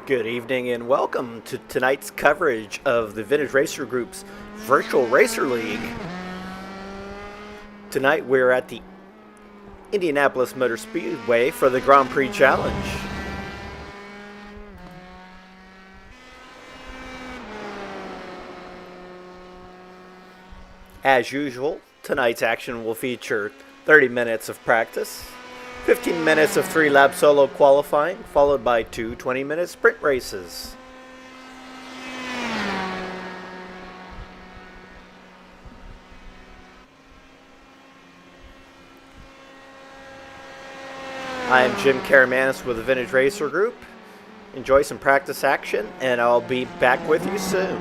Good evening and welcome to tonight's coverage of the Vintage Racer Group's Virtual Racer League. Tonight we're at the Indianapolis Motor Speedway for the Grand Prix Challenge. As usual, tonight's action will feature 30 minutes of practice, 15 minutes of 3-lap solo qualifying, followed by two 20-minute sprint races. I am Jim Karamanis with the Vintage Racer Group. Enjoy some practice action, and I'll be back with you soon.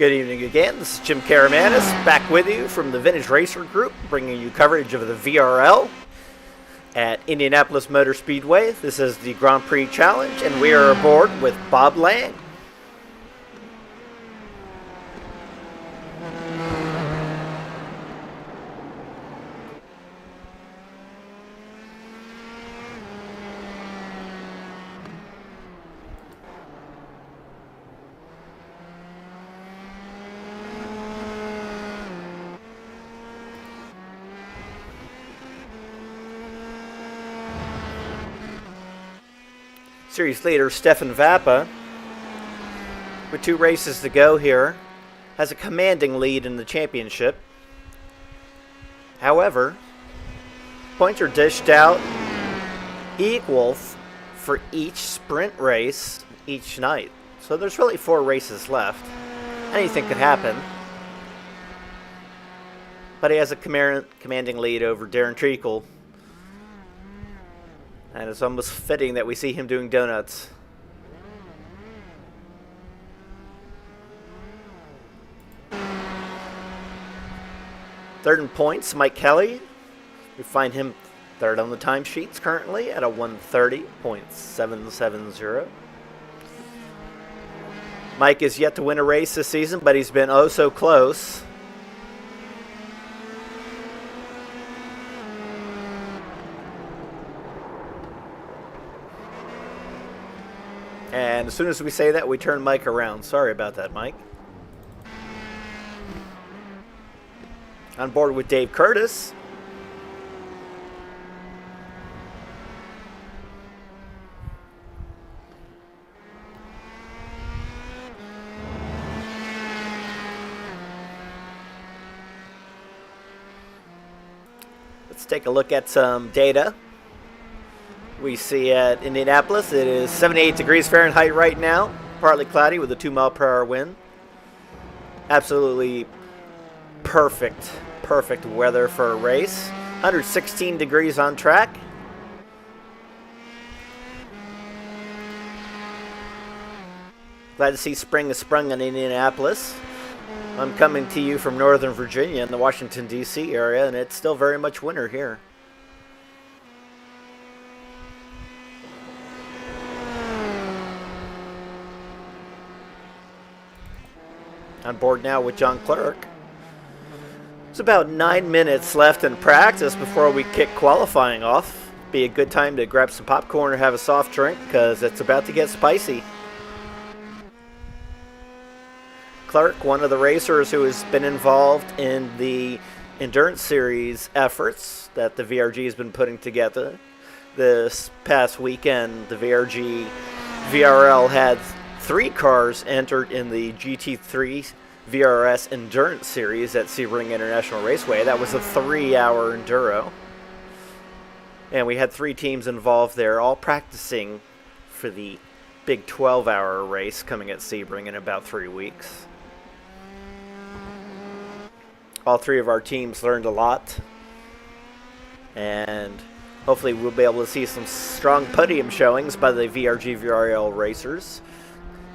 Good evening again. This is Jim Karamanis back with you from the Vintage Racer Group, bringing you coverage of the VRL at Indianapolis Motor Speedway. This is the Grand Prix Challenge, and we are aboard with Bob Lang. Series leader Stefan Vappa, with 2 races to go here, has a commanding lead in the championship. However, points are dished out equal for each sprint race each night. So there's really 4 races left. Anything could happen. But he has a commanding lead over Darren Treacle. And it's almost fitting that we see him doing donuts. Third in points, Mike Kelly. We find him third on the timesheets currently at a 130.770. Mike is yet to win a race this season, but he's been oh so close. And as soon as we say that, we turn Mike around. Sorry about that, Mike. On board with Dave Curtis. Let's take a look at some data. We see at Indianapolis, it is 78 degrees Fahrenheit right now, partly cloudy with a 2-mile-per-hour wind. Absolutely perfect weather for a race. 116 degrees on track. Glad to see spring has sprung in Indianapolis. I'm coming to you from Northern Virginia in the Washington, D.C. area, and it's still very much winter here. On board now with John Clark. It's about 9 minutes left in practice before we kick qualifying off. Be a good time to grab some popcorn or have a soft drink because it's about to get spicy. Clark, one of the racers who has been involved in the Endurance Series efforts that the VRG has been putting together. This past weekend, the VRG VRL had 3 cars entered in the GT3 VRS Endurance Series at Sebring International Raceway. That was a 3-hour enduro. And we had 3 teams involved there, all practicing for the big 12-hour race coming at Sebring in about 3 weeks. All 3 of our teams learned a lot. And hopefully we'll be able to see some strong podium showings by the VRG VRL racers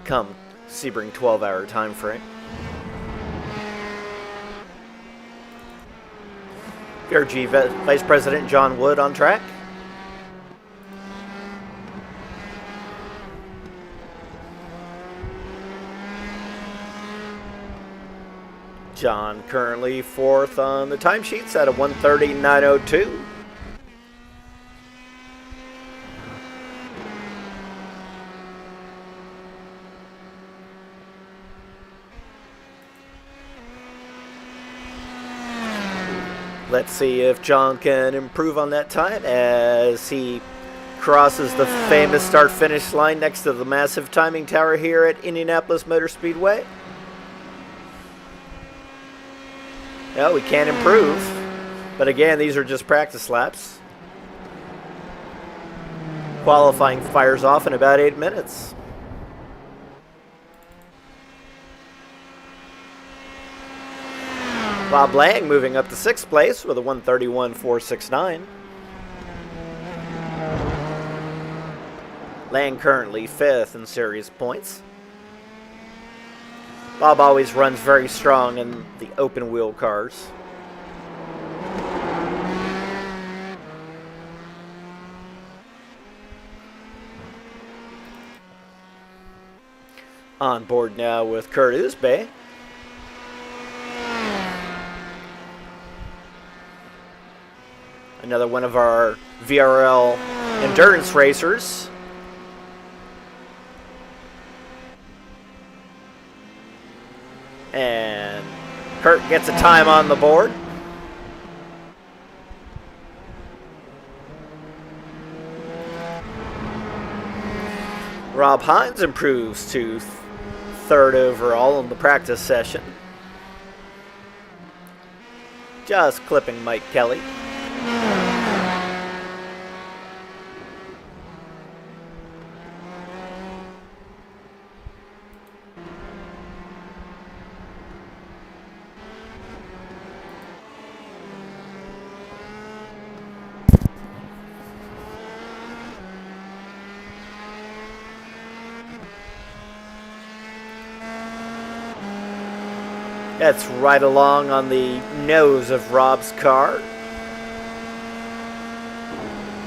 come Sebring 12-hour time frame. VRG Vice President John Wood on track. John currently 4th on the timesheets at a 1:30.902. Let's see if John can improve on that time as he crosses the famous start-finish line next to the massive timing tower here at Indianapolis Motor Speedway. Well, we can improve, but again, these are just practice laps. Qualifying fires off in about 8 minutes. Bob Lang moving up to 6th place with a 1:31.469. Lang currently 5th in series points. Bob always runs very strong in the open wheel cars. On board now with Kurt Uzbey. Another one of our VRL endurance racers. And Kurt gets a time on the board. Rob Hines improves to third overall in the practice session. Just clipping Mike Kelly. That's right along on the nose of Rob's car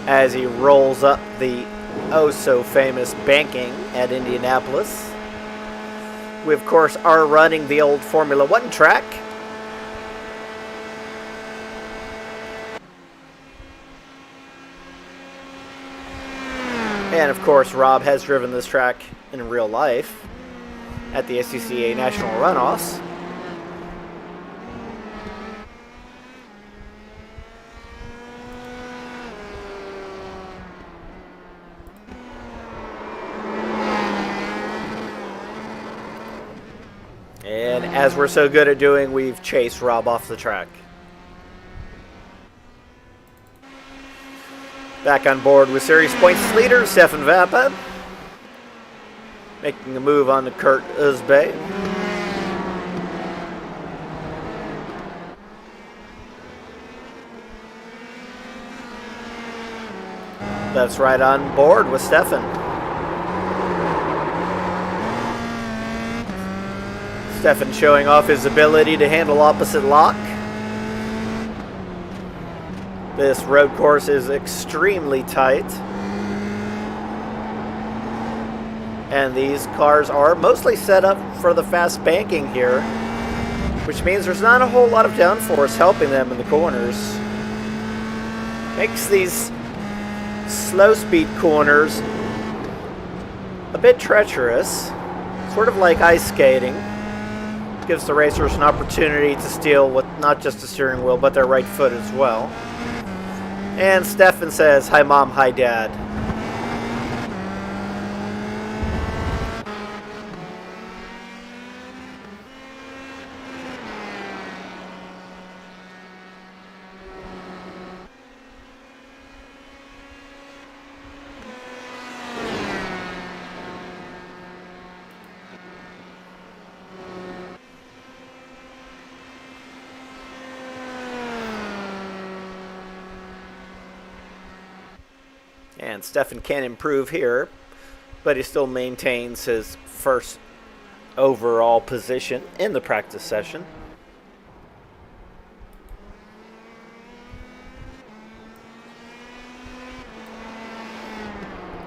as he rolls up the oh-so-famous banking at Indianapolis. We, of course, are running the old Formula One track. And, of course, Rob has driven this track in real life at the SCCA National Runoffs. And as we're so good at doing, we've chased Rob off the track. Back on board with series points leader, Stefan Vappa. Making a move on to Kurt Uzbey. That's right on board with Stefan. Stefan showing off his ability to handle opposite lock. This road course is extremely tight. And these cars are mostly set up for the fast banking here, which means there's not a whole lot of downforce helping them in the corners. Makes these slow speed corners a bit treacherous, sort of like ice skating. Gives the racers an opportunity to steal with not just the steering wheel, but their right foot as well. And Stefan says, "Hi Mom, hi Dad." And Stefan can improve here, but he still maintains his first overall position in the practice session.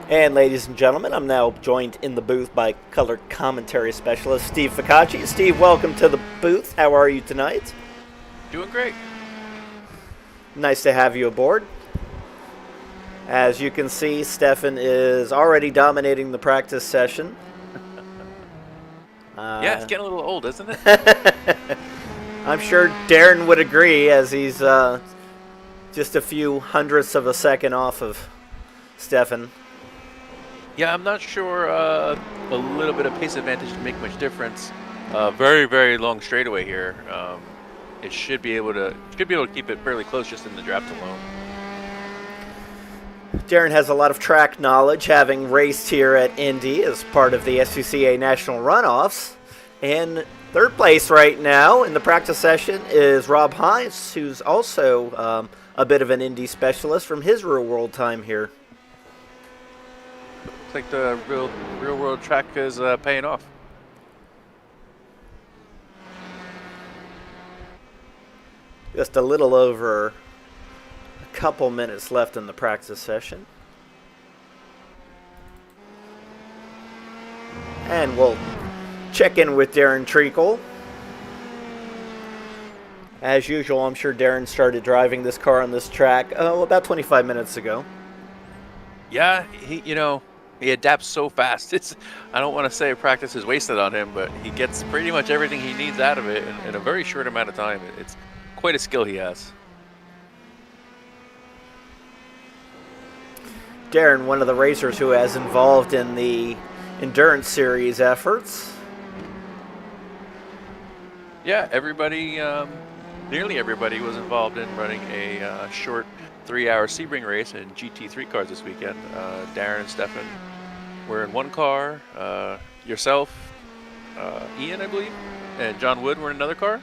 And ladies and gentlemen, I'm now joined in the booth by color commentary specialist Steve Ficacci. Steve, welcome to the booth. How are you tonight? Doing great. Nice to have you aboard. As you can see, Stefan is already dominating the practice session. Yeah, it's getting a little old, isn't it? I'm sure Darren would agree, as he's just a few hundredths of a second off of Stefan. Yeah, I'm not sure a little bit of pace advantage to make much difference. Very, very long straightaway here. It should be able to keep it fairly close just in the draft alone. Darren has a lot of track knowledge, having raced here at Indy as part of the SCCA National Runoffs. And third place right now in the practice session is Rob Hines, who's also a bit of an Indy specialist from his real-world time here. Looks like the real-world track is paying off. just a little over a couple minutes left in the practice session. And we'll check in with Darren Treacle. As usual, I'm sure Darren started driving this car on this track about 25 minutes ago. Yeah, he adapts so fast. I don't want to say practice is wasted on him, but he gets pretty much everything he needs out of it in a very short amount of time. It's quite a skill he has. Darren, one of the racers who has involved in the Endurance Series efforts. Yeah, everybody, nearly everybody was involved in running a short 3-hour Sebring race in GT3 cars this weekend. Darren and Stefan were in one car. Yourself, Ian, I believe, and John Wood were in another car.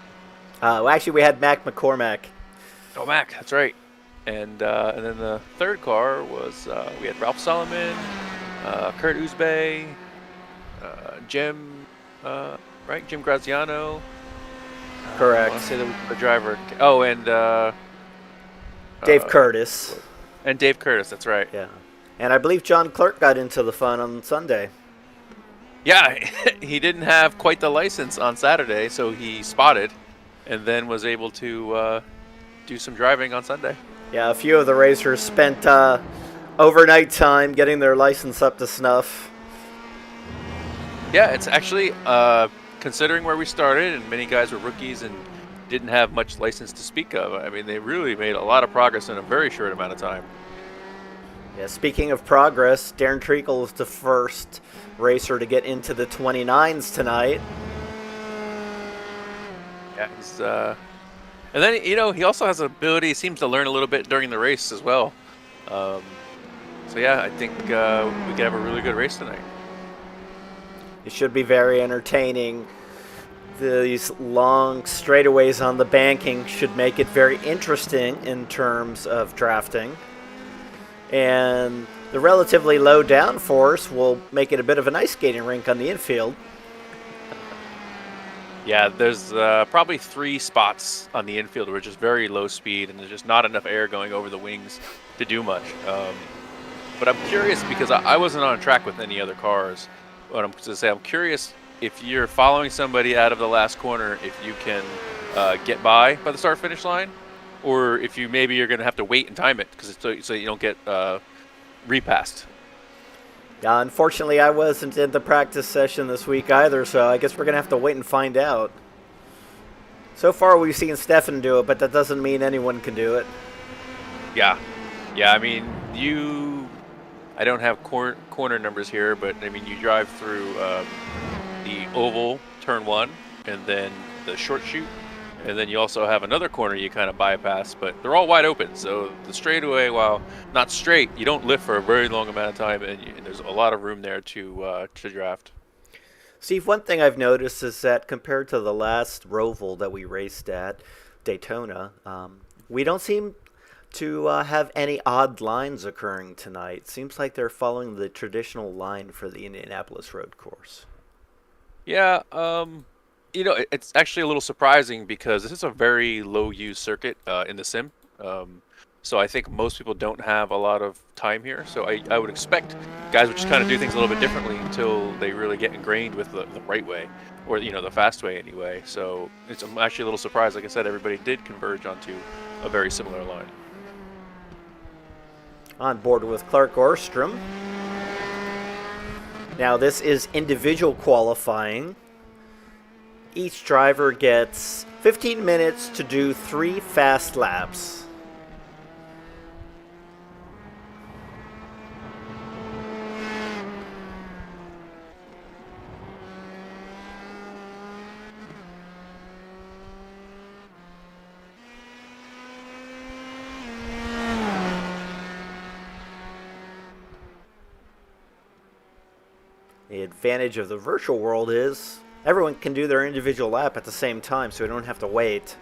Actually, we had Mac McCormack. Oh, Mac, that's right. And then the third car was we had Ralph Solomon, Kurt Uzbey, Jim, right? Jim Graziano. Correct. I want to say the driver. Oh, and Dave Curtis. And Dave Curtis, that's right. Yeah. And I believe John Clark got into the fun on Sunday. Yeah, he didn't have quite the license on Saturday, so he spotted and then was able to do some driving on Sunday. Yeah, a few of the racers spent overnight time getting their license up to snuff. Yeah, it's actually, considering where we started, and many guys were rookies and didn't have much license to speak of, I mean, they really made a lot of progress in a very short amount of time. Yeah, speaking of progress, Darren Treacle is the first racer to get into the 29s tonight. Yeah, he's, and then, he also has an ability, he seems to learn a little bit during the race as well. So yeah, I think we could have a really good race tonight. It should be very entertaining. These long straightaways on the banking should make it very interesting in terms of drafting. And the relatively low downforce will make it a bit of an ice skating rink on the infield. Yeah, there's probably 3 spots on the infield where it's just very low speed and there's just not enough air going over the wings to do much. But I'm curious because I wasn't on track with any other cars. But I'm to say I'm curious if you're following somebody out of the last corner, if you can get by the start-finish line, or if you maybe you're going to have to wait and time it because so you don't get repassed. Yeah, unfortunately, I wasn't in the practice session this week either, so I guess we're going to have to wait and find out. So far, we've seen Stefan do it, but that doesn't mean anyone can do it. Yeah. I mean, I don't have corner numbers here, but I mean, you drive through the oval, turn 1, and then the short chute, and then you also have another corner you kind of bypass, but they're all wide open. So the straightaway, while not straight, you don't lift for a very long amount of time, and there's a lot of room there to draft. Steve, one thing I've noticed is that compared to the last Roval that we raced at, Daytona, we don't seem to have any odd lines occurring tonight. Seems like they're following the traditional line for the Indianapolis road course. Yeah, it's actually a little surprising because this is a very low-use circuit in the sim. So I think most people don't have a lot of time here. So I would expect guys would just kind of do things a little bit differently until they really get ingrained with the right way, or the fast way anyway. So I'm actually a little surprised. Like I said, everybody did converge onto a very similar line. On board with Clark Orstrom. Now this is individual qualifying. Each driver gets 15 minutes to do 3 fast laps. The advantage of the virtual world is everyone can do their individual lap at the same time, so we don't have to wait.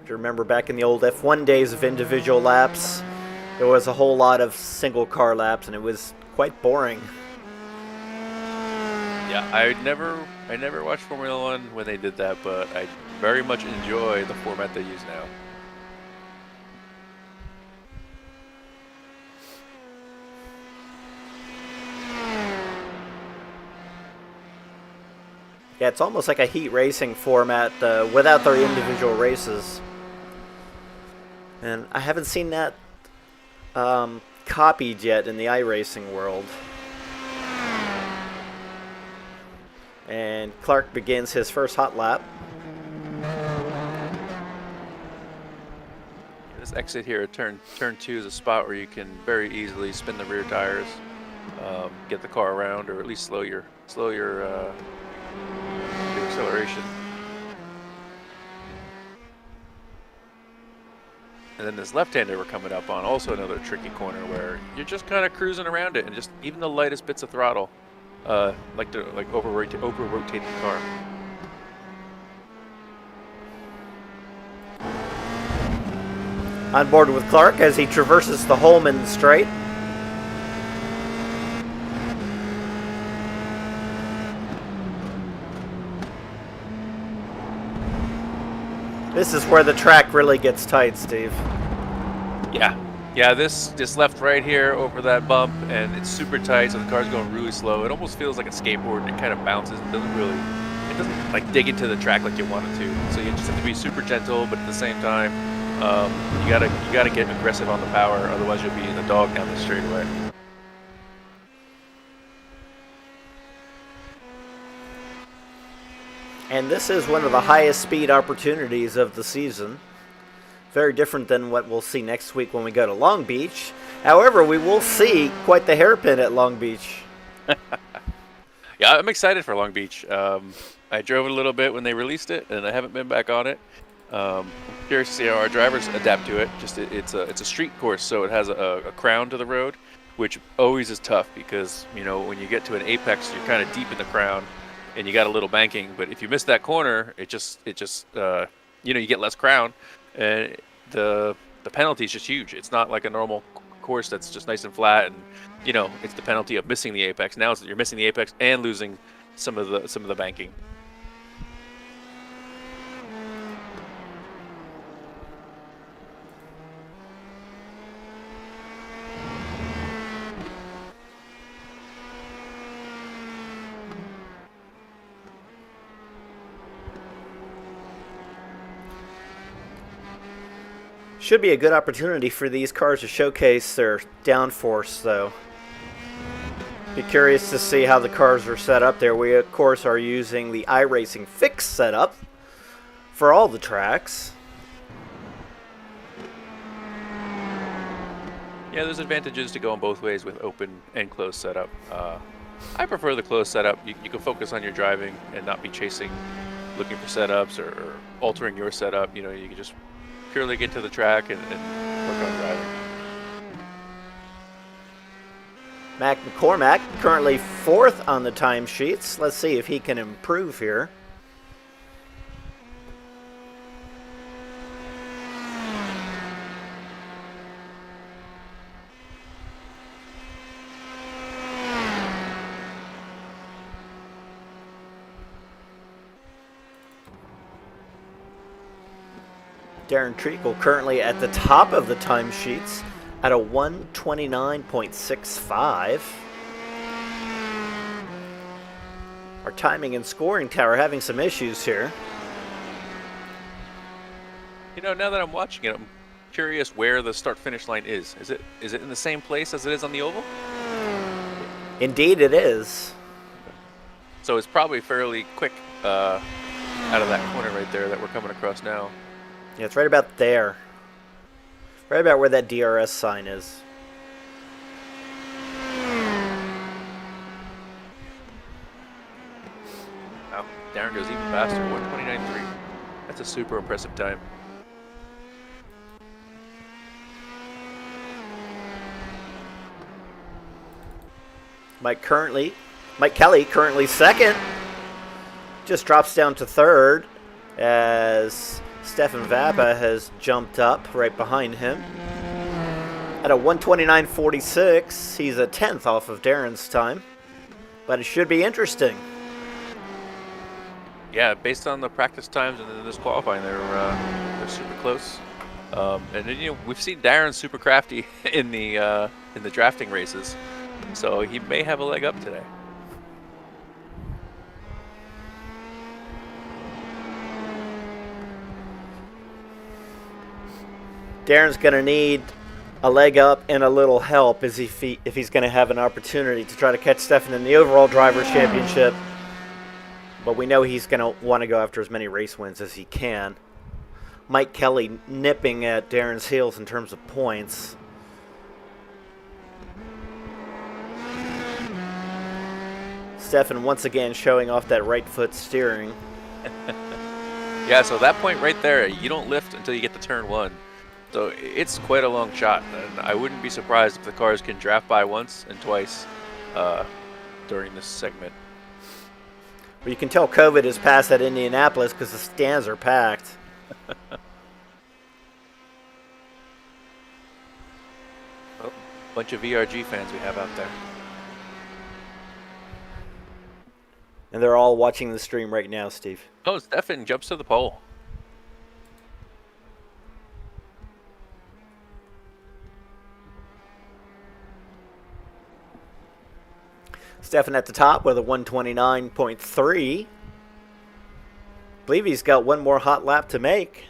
If you remember back in the old F1 days of individual laps, there was a whole lot of single car laps, and it was quite boring. Yeah, I never watched Formula One when they did that, but I very much enjoy the format they use now. Yeah, it's almost like a heat racing format without their individual races. And I haven't seen that copied yet in the iRacing world. And Clark begins his first hot lap. This exit here at turn 2 is a spot where you can very easily spin the rear tires, get the car around, or at least slow your acceleration. And then this left-hander we're coming up on, also another tricky corner where you're just kind of cruising around it, and just even the lightest bits of throttle, like over rotate the car. On board with Clark as he traverses the Holman Straight. This is where the track really gets tight, Steve. Yeah, this left right here over that bump, and it's super tight, so the car's going really slow. It almost feels like a skateboard, and it kind of bounces. It doesn't like dig into the track like you want it to. So you just have to be super gentle, but at the same time, you gotta get aggressive on the power, otherwise you'll be the dog down the straightaway. And this is one of the highest speed opportunities of the season. Very different than what we'll see next week when we go to Long Beach. However, we will see quite the hairpin at Long Beach. Yeah, I'm excited for Long Beach. I drove it a little bit when they released it, and I haven't been back on it. I'm curious to see how our drivers adapt to it. It's a street course, so it has a crown to the road, which always is tough because, you know, when you get to an apex, you're kind of deep in the crown, and you got a little banking. But if you miss that corner, you get less crown, and the penalty is just huge. It's not like a normal course that's just nice and flat, and it's the penalty of missing the apex. Now you're missing the apex and losing some of the banking. Should be a good opportunity for these cars to showcase their downforce, though. Be curious to see how the cars are set up there. We, of course, are using the iRacing Fix setup for all the tracks. Yeah, there's advantages to going both ways with open and closed setup. I prefer the closed setup. You can focus on your driving and not be looking for setups or altering your setup. You can just purely get to the track and work on driving. Mac McCormack currently 4th on the timesheets. Let's see if he can improve here. Darren Treacle currently at the top of the timesheets at a 129.65. Our timing and scoring tower having some issues here. Now that I'm watching it, I'm curious where the start-finish line is. Is it in the same place as it is on the oval? Indeed it is. So it's probably fairly quick out of that corner right there that we're coming across now. Yeah, it's right about there. Right about where that DRS sign is. Wow, Darren goes even faster, 129.3. That's a super impressive time. Mike Kelly currently 2nd. Just drops down to 3rd as Stefan Vappa has jumped up right behind him. At a 129.46, he's a 10th off of Darren's time. But it should be interesting. Yeah, based on the practice times and then this qualifying, they're super close. And then we've seen Darren super crafty in the drafting races, so he may have a leg up today. Darren's going to need a leg up and a little help if he's going to have an opportunity to try to catch Stefan in the overall Drivers' Championship. But we know he's going to want to go after as many race wins as he can. Mike Kelly nipping at Darren's heels in terms of points. Stefan once again showing off that right foot steering. Yeah, so that point right there, you don't lift until you get to turn 1. So it's quite a long shot, and I wouldn't be surprised if the cars can draft by once and twice during this segment. Well, you can tell COVID is past at Indianapolis because the stands are packed. Oh, bunch of VRG fans we have out there. And they're all watching the stream right now, Steve. Oh, Stefan jumps to the pole. Stefan at the top with a 129.3. I believe he's got one more hot lap to make.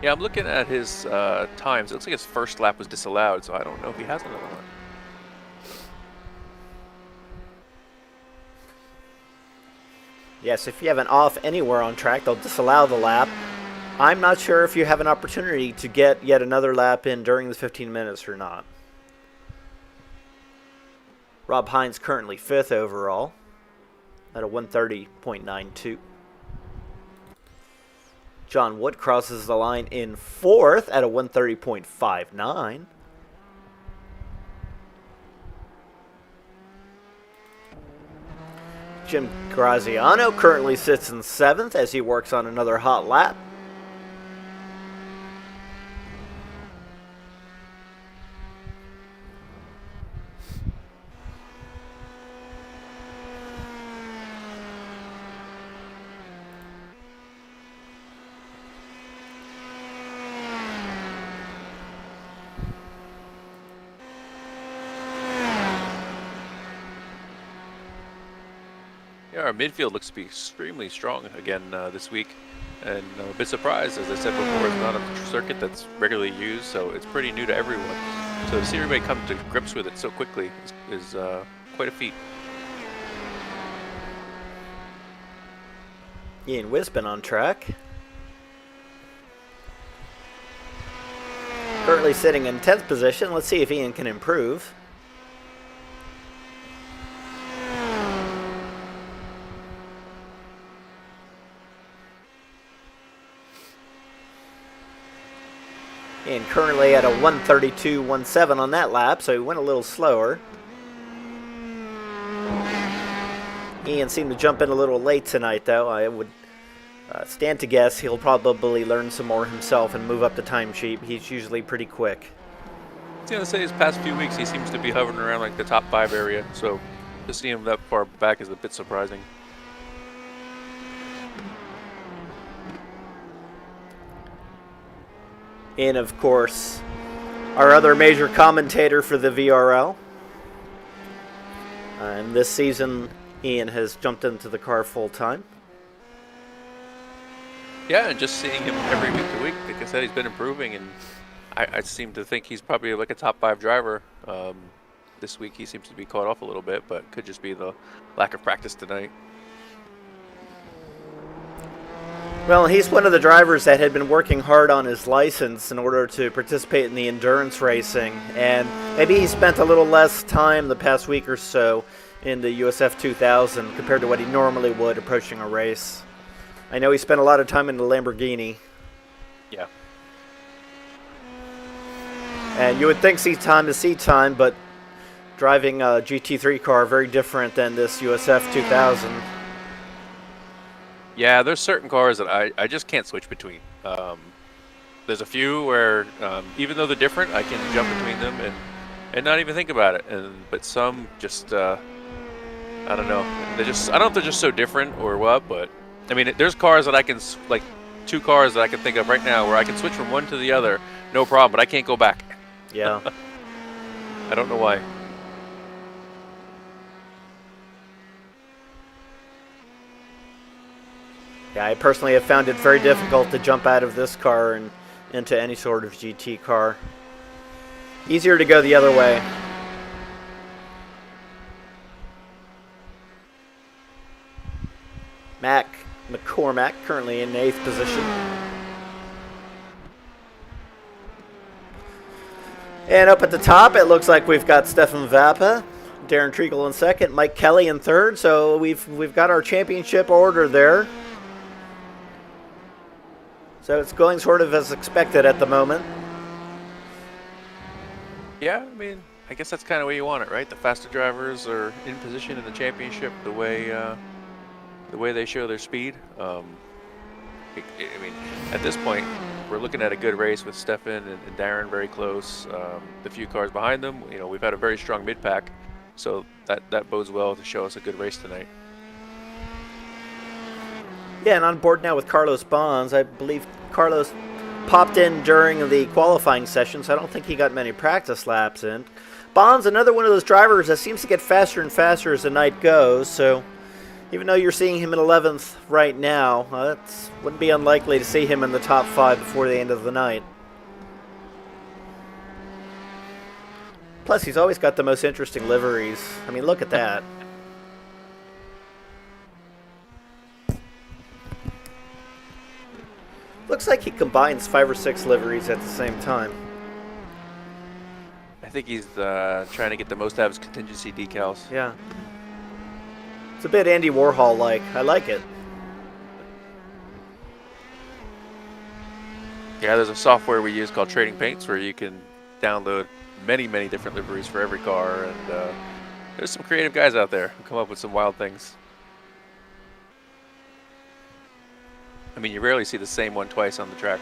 Yeah, I'm looking at his times. It looks like his first lap was disallowed, so I don't know if he has another one. Yes, if you have an off anywhere on track, they'll disallow the lap. I'm not sure if you have an opportunity to get yet another lap in during the 15 minutes or not. Rob Hines currently 5th overall at a 130.92. John Wood crosses the line in 4th at a 130.59. Jim Graziano currently sits in 7th as he works on another hot lap. Yeah, our midfield looks to be extremely strong again this week, and I'm a bit surprised. As I said before, it's not a circuit that's regularly used, so it's pretty new to everyone. So to see everybody come to grips with it so quickly is quite a feat. Ian Wisbin on track. Currently sitting in 10th position. Let's see if Ian can improve. And currently at a 132.17 on that lap, so he went a little slower. Ian seemed to jump in a little late tonight, though. I would stand to guess he'll probably learn some more himself and move up the time sheet. He's usually pretty quick. I was going to say, his past few weeks, he seems to be hovering around like the top 5 area, so to see him that far back is a bit surprising. And, of course, our other major commentator for the VRL. And this season, Ian has jumped into the car full time. Yeah, and just seeing him every week to week, like I said, he's been improving, and I seem to think he's probably like a top 5 driver. This week he seems to be caught off a little bit, but could just be the lack of practice tonight. Well, he's one of the drivers that had been working hard on his license in order to participate in the endurance racing, and maybe he spent a little less time the past week or so in the USF 2000 compared to what he normally would approaching a race. I know he spent a lot of time in the Lamborghini. Yeah. And you would think seat time is seat time, but driving a GT3 car very different than this USF 2000. Yeah, there's certain cars that I just can't switch between. There's a few where even though they're different, I can jump between them and not even think about it. But some just I don't know. I don't know if they're just so different or what, but I mean, there's cars that I can, like 2 cars that I can think of right now where I can switch from one to the other, no problem, but I can't go back. Yeah. I don't know why. Yeah, I personally have found it very difficult to jump out of this car and into any sort of GT car. Easier to go the other way. McCormack currently in 8th position. And up at the top, it looks like we've got Stefan Vappa, Darren Treacle in 2nd, Mike Kelly in 3rd. So we've got our championship order there. So it's going sort of as expected at the moment. Yeah, I mean, I guess that's kind of where you want it, right? The faster drivers are in position in the championship the way they show their speed. I mean, at this point, we're looking at a good race with Stefan and Darren very close. The few cars behind them, you know, we've had a very strong mid-pack, so that bodes well to show us a good race tonight. Yeah, and on board now with Carlos Bonds. I believe Carlos popped in during the qualifying session, so I don't think he got many practice laps in. Bonds, another one of those drivers that seems to get faster and faster as the night goes, so even though you're seeing him in 11th right now, it wouldn't be unlikely to see him in the top 5 before the end of the night. Plus, he's always got the most interesting liveries. I mean, look at that. Looks like he combines 5 or 6 liveries at the same time. I think he's trying to get the most out of his contingency decals. Yeah. It's a bit Andy Warhol-like. I like it. Yeah, there's a software we use called Trading Paints where you can download many, many different liveries for every car, and there's some creative guys out there who come up with some wild things. I mean, you rarely see the same one twice on the track.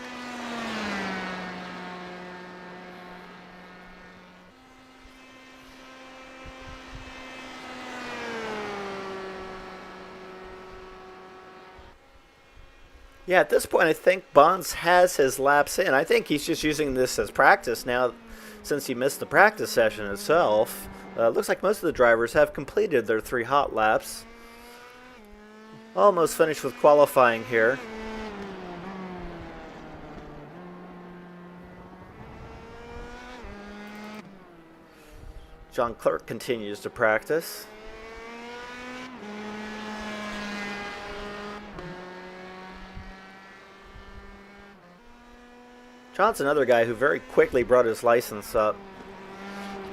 Yeah, at this point, I think Bonds has his laps in. I think he's just using this as practice now since he missed the practice session itself. Looks like most of the drivers have completed their 3 hot laps. Almost finished with qualifying here. John Clark continues to practice. John's another guy who very quickly brought his license up.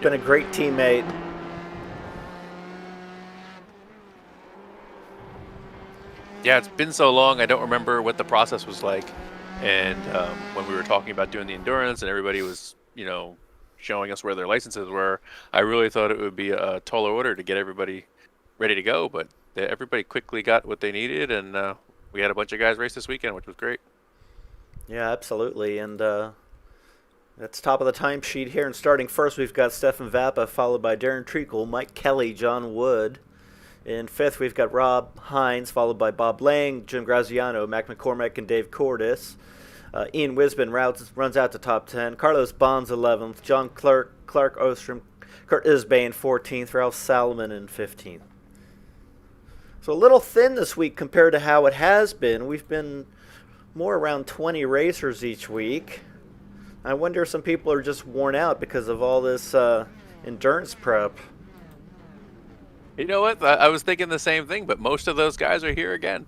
Been a great teammate. Yeah, it's been so long, I don't remember what the process was like. And when we were talking about doing the endurance and everybody was, you know, showing us where their licenses were, I really thought it would be a tall order to get everybody ready to go. But everybody quickly got what they needed, and we had a bunch of guys race this weekend, which was great. Yeah, absolutely. And that's top of the timesheet here. And starting first, we've got Stefan Vappa, followed by Darren Treacle, Mike Kelly, John Wood. In 5th, we've got Rob Hines, followed by Bob Lang, Jim Graziano, Mac McCormack, and Dave Cordis. Ian Wisbin runs out to top 10. Carlos Bonds, 11th. John Clark Ostrom, Kurt Isbay 14th. Ralph Salomon in 15th. So a little thin this week compared to how it has been. We've been more around 20 racers each week. I wonder if some people are just worn out because of all this endurance prep. You know what? I was thinking the same thing, but most of those guys are here again.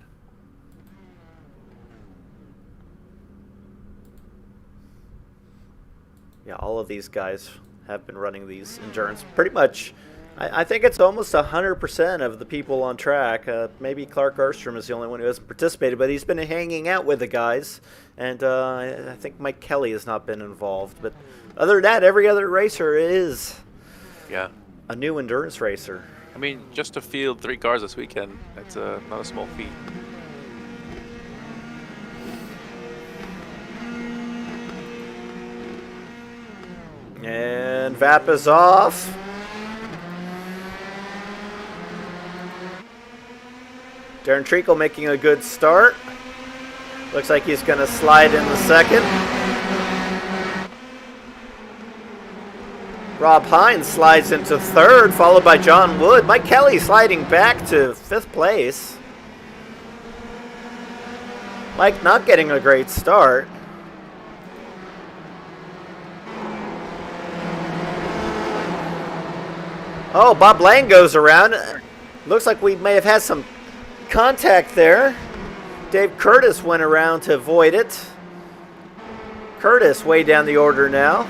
Yeah, all of these guys have been running these endurance. Pretty much, I think it's almost 100% of the people on track. Maybe Clark Erstrom is the only one who hasn't participated, but he's been hanging out with the guys. And I think Mike Kelly has not been involved. But other than that, every other racer is a new endurance racer. I mean, just to field 3 cars this weekend, that's not a small feat. And Vappa's off. Darren Treacle making a good start. Looks like he's going to slide in the second. Rob Hines slides into third, followed by John Wood. Mike Kelly sliding back to 5th place. Mike not getting a great start. Oh, Bob Lang goes around. Looks like we may have had some contact there. Dave Curtis went around to avoid it. Curtis way down the order now.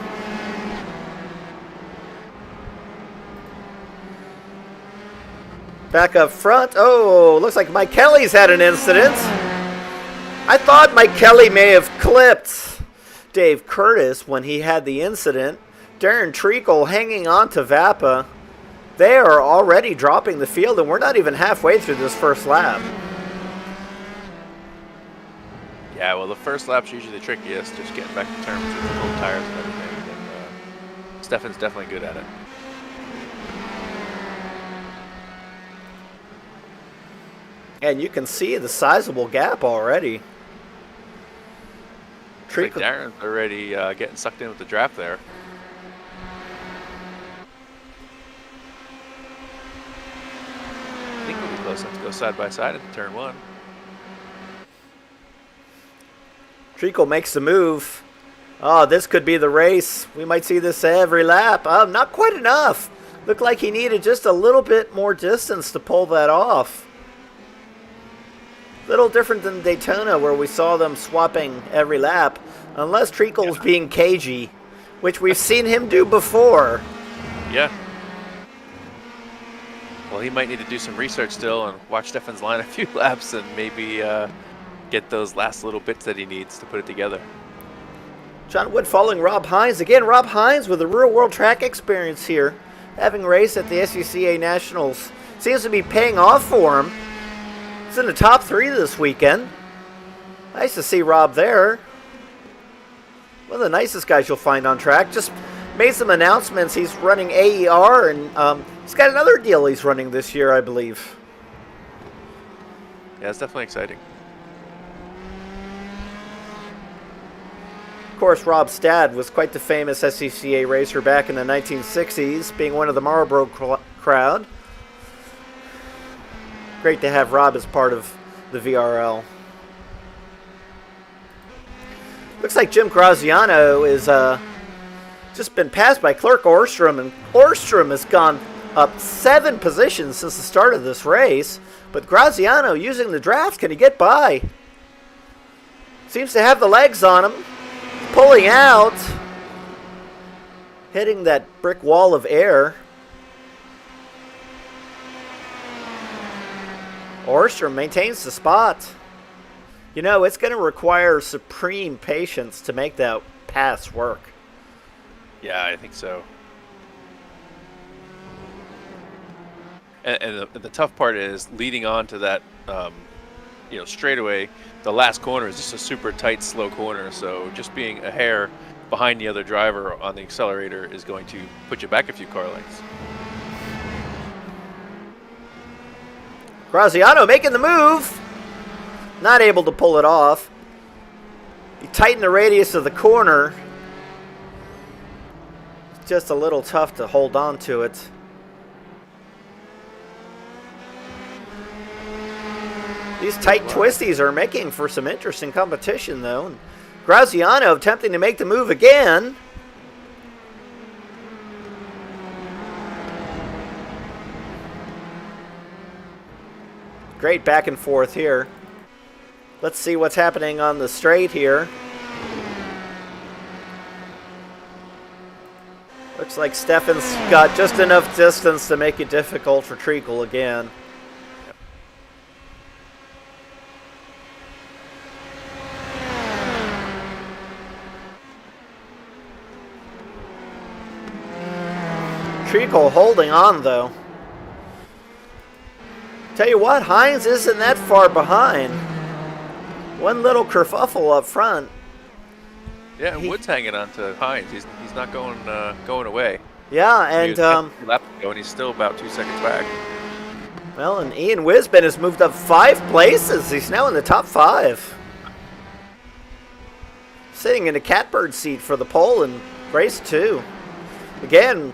Back up front. Oh, looks like Mike Kelly's had an incident. I thought Mike Kelly may have clipped Dave Curtis when he had the incident. Darren Treacle hanging on to Vappa. They are already dropping the field, and we're not even halfway through this first lap. Yeah, well, the first lap's usually the trickiest, just getting back to terms with the full tires and everything. And Stefan's definitely good at it. And you can see the sizable gap already. Looks like Darren's already getting sucked in with the draft there. I think we'll be close enough to go side by side into turn 1. Treacle makes the move. Oh, this could be the race. We might see this every lap. Not quite enough. Looked like he needed just a little bit more distance to pull that off. Little different than Daytona, where we saw them swapping every lap. Unless Treacle's being cagey, which we've seen him do before. Yeah. Well, he might need to do some research still and watch Stefan's line a few laps and maybe get those last little bits that he needs to put it together. John Wood following Rob Hines. Again, Rob Hines with a real-world track experience here, having raced at the SCCA Nationals. Seems to be paying off for him. He's in the top 3 this weekend. Nice to see Rob there. One of the nicest guys you'll find on track. Just made some announcements. He's running AER, and he's got another deal he's running this year, I believe. Yeah, it's definitely exciting. Of course, Rob Stad was quite the famous SCCA racer back in the 1960s, being one of the Marlboro crowd. Great to have Rob as part of the VRL. Looks like Jim Graziano is just been passed by Clark Orstrom, and Orstrom has gone up 7 positions since the start of this race. But Graziano using the draft, can he get by? Seems to have the legs on him. Pulling out. Hitting that brick wall of air. Orstrom maintains the spot. You know, it's going to require supreme patience to make that pass work. Yeah, I think so. And the tough part is leading on to that, straightaway. The last corner is just a super tight, slow corner. So just being a hair behind the other driver on the accelerator is going to put you back a few car lengths. Graziano making the move. Not able to pull it off. He tightened the radius of the corner. Just a little tough to hold on to it. These tight twisties are making for some interesting competition, though. And Graziano attempting to make the move again. Great back and forth here. Let's see what's happening on the straight here. Looks like Stefan's got just enough distance to make it difficult for Treacle again. Treacle holding on, though. Tell you what, Hines isn't that far behind. One little kerfuffle up front. Yeah, and Wood's hanging on to Hines. He's not going away. Yeah, and lap ago, and he's still about 2 seconds back. Well, and Ian Wisbin has moved up 5 places. He's now in the top 5. Sitting in a catbird seat for the pole in race 2. Again,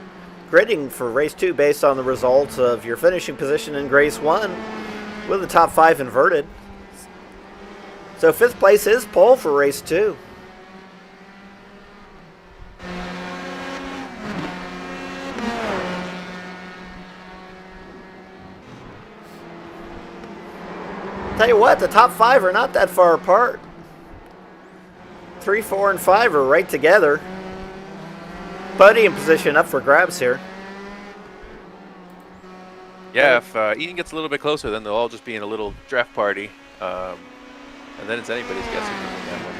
gridding for race 2 based on the results of your finishing position in race 1 with the top 5 inverted. So 5th place is pole for race 2. Tell you what, the top 5 are not that far apart. 3, 4, and 5 are right together. Podium position up for grabs here. Yeah, if Ian gets a little bit closer, then they'll all just be in a little draft party. And then it's anybody's guess who can win that one.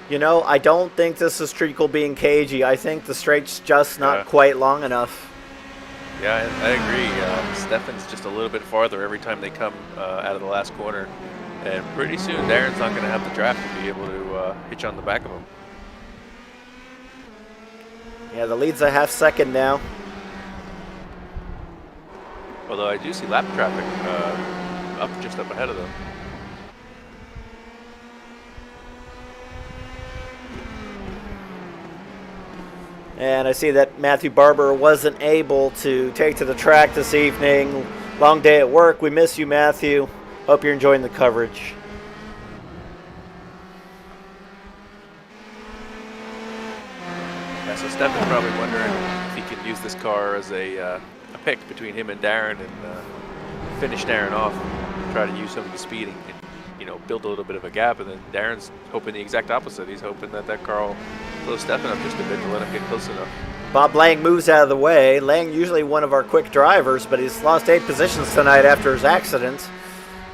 You know, I don't think this is Treacle being cagey. I think the straight's just not quite long enough. Yeah, I agree. Stefan's just a little bit farther every time they come out of the last corner. And pretty soon, Darren's not going to have the draft to be able to hitch on the back of him. Yeah, the lead's a half second now. Although I do see lap traffic just up ahead of them. And I see that Matthew Barber wasn't able to take to the track this evening. Long day at work. We miss you, Matthew. Hope you're enjoying the coverage. Yeah, so Stefan's probably wondering if he can use this car as a pick between him and Darren and finish Darren off, try to use some of the speed and build a little bit of a gap. And then Darren's hoping the exact opposite. He's hoping that car will slow Stefan up just a bit to let him get close enough. Bob Lang moves out of the way. Lang usually one of our quick drivers, but he's lost 8 positions tonight after his accident.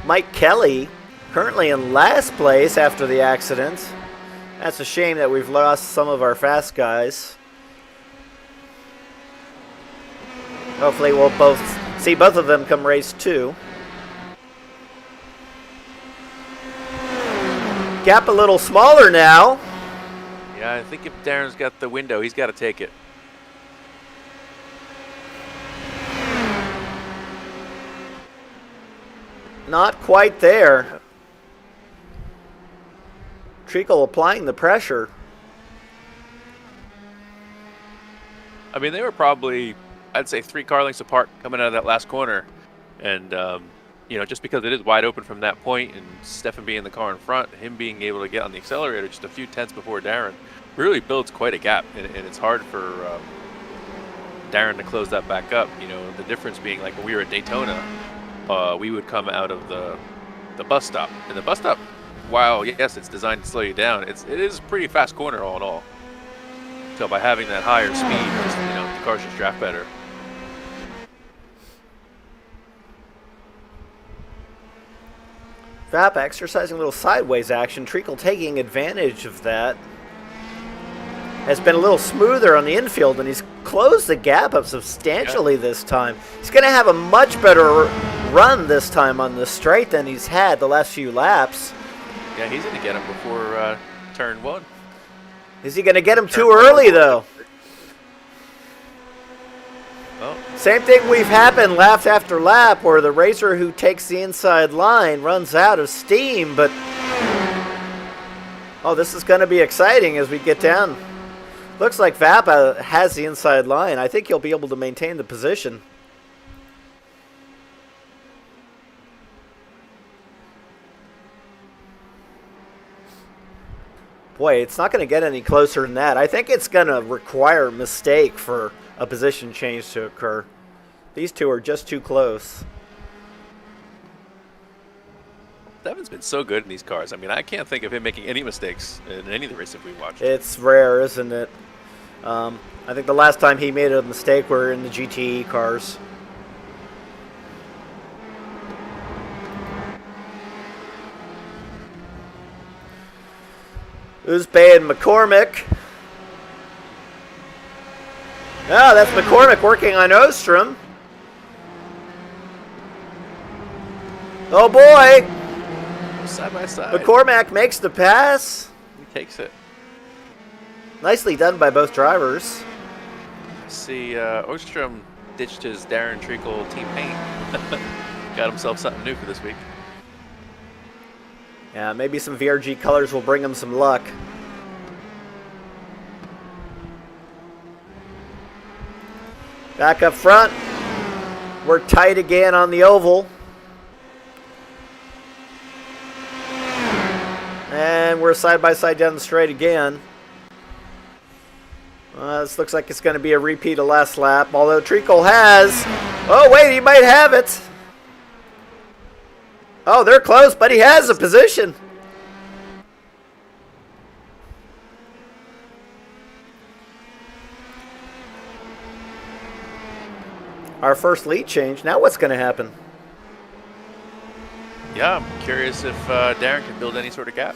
Mike Kelly currently in last place after the accident. That's a shame that we've lost some of our fast guys. Hopefully we'll see both of them come race 2. Gap a little smaller now. Yeah, I think if Darren's got the window, he's got to take it. Not quite there. Treacle applying the pressure. I mean, they were probably, I'd say, 3 car lengths apart coming out of that last corner. And, just because it is wide open from that point and Stefan being in the car in front, him being able to get on the accelerator just a few tenths before Darren really builds quite a gap. And it's hard for Darren to close that back up. The difference being like when we were at Daytona, we would come out of the bus stop. And the bus stop, while yes, it's designed to slow you down, it is a pretty fast corner all in all. So by having that higher speed, the cars just draft better. Vap exercising a little sideways action. Treacle taking advantage of that. Has been a little smoother on the infield, and he's closed the gap up substantially this time. He's going to have a much better run this time on the straight than he's had the last few laps. Yeah, he's going to get him before turn 1. Is he going to get him too early, though? Well, same thing we've happened lap after lap, where the racer who takes the inside line runs out of steam, but this is going to be exciting as we get down. Looks like Vapa has the inside line. I think he'll be able to maintain the position. Boy, it's not going to get any closer than that. I think it's going to require a mistake for a position change to occur. These two are just too close. Stefan's been so good in these cars. I mean, I can't think of him making any mistakes in any of the races we watched. It's rare, isn't it? I think the last time he made a mistake were in the GTE cars. Uzbay and McCormick. Ah, that's McCormick working on Ostrom. Oh boy! Side by side. McCormack makes the pass. He takes it. Nicely done by both drivers. See, Ostrom ditched his Darren Treacle team paint. Got himself something new for this week. Yeah, maybe some VRG colors will bring him some luck. Back up front. We're tight again on the oval. And we're side by side down the straight again. This looks like it's going to be a repeat of last lap, although Treacle has... Oh, wait, he might have it. Oh, they're close, but he has a position. Our first lead change. Now what's going to happen? Yeah, I'm curious if Darren can build any sort of gap.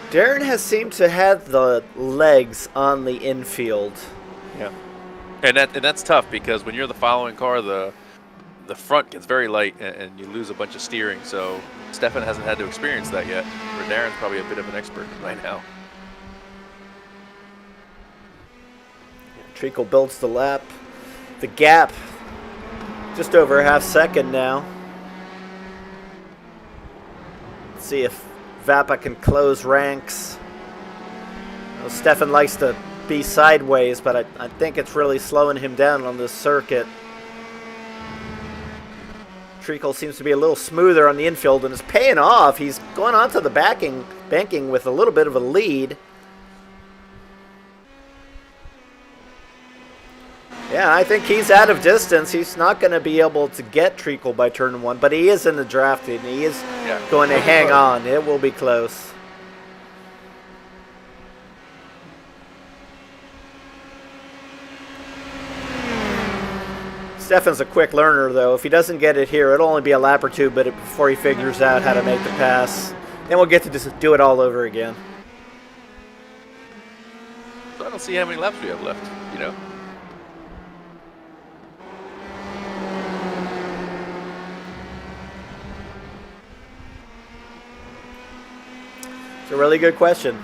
Darren has seemed to have the legs on the infield. Yeah, and that's tough because when you're the following car, the front gets very light and you lose a bunch of steering. So Stefan hasn't had to experience that yet. Where Darren's probably a bit of an expert right now. Treacle builds the lap. The gap just over a half second now. Let's see if Vapa can close ranks. Well, Stefan likes to be sideways, but I think it's really slowing him down on this circuit. Treacle seems to be a little smoother on the infield and is paying off. He's going onto the banking with a little bit of a lead. Yeah, I think he's out of distance. He's not going to be able to get Treacle by turn 1, but he is in the draft and he is going to hang on. It will be close. Stefan's a quick learner, though. If he doesn't get it here, it'll only be a lap or two, but before he figures out how to make the pass, then we'll get to just do it all over again. So I don't see how many laps we have left, you know. It's a really good question.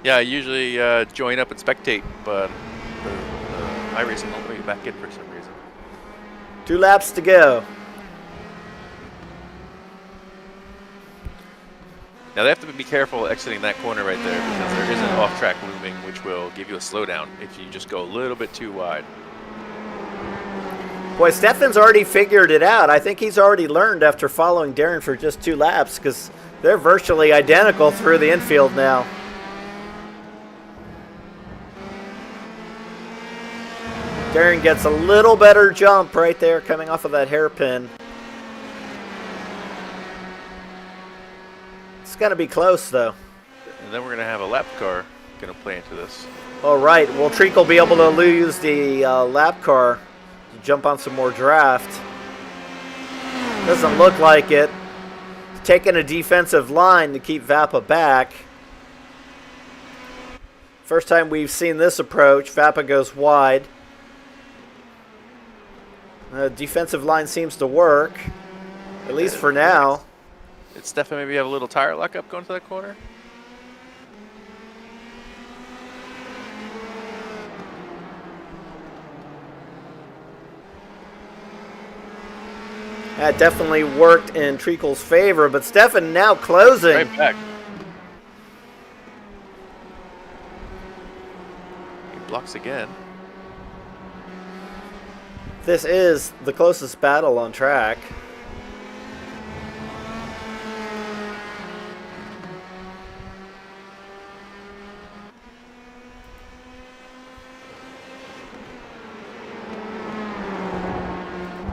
Yeah, I usually join up and spectate, but the iRacing won't let me back in for some reason. 2 laps to go. Now they have to be careful exiting that corner right there because there is an off-track looming which will give you a slowdown if you just go a little bit too wide. Boy, Stefan's already figured it out. I think he's already learned after following Darren for just 2 laps because they're virtually identical through the infield now. Darren gets a little better jump right there coming off of that hairpin. It's going to be close, though. And then we're going to have a lap car going to play into this. All right. Will Treacle be able to lose the lap car to jump on some more draft? Doesn't look like it. Taking a defensive line to keep Vapa back. First time we've seen this approach. Vapa goes wide. The defensive line seems to work, at least for now. Did Stefan maybe have a little tire lockup going to that corner? That definitely worked in Treacle's favor, but Stefan now closing. Right back. He blocks again. This is the closest battle on track.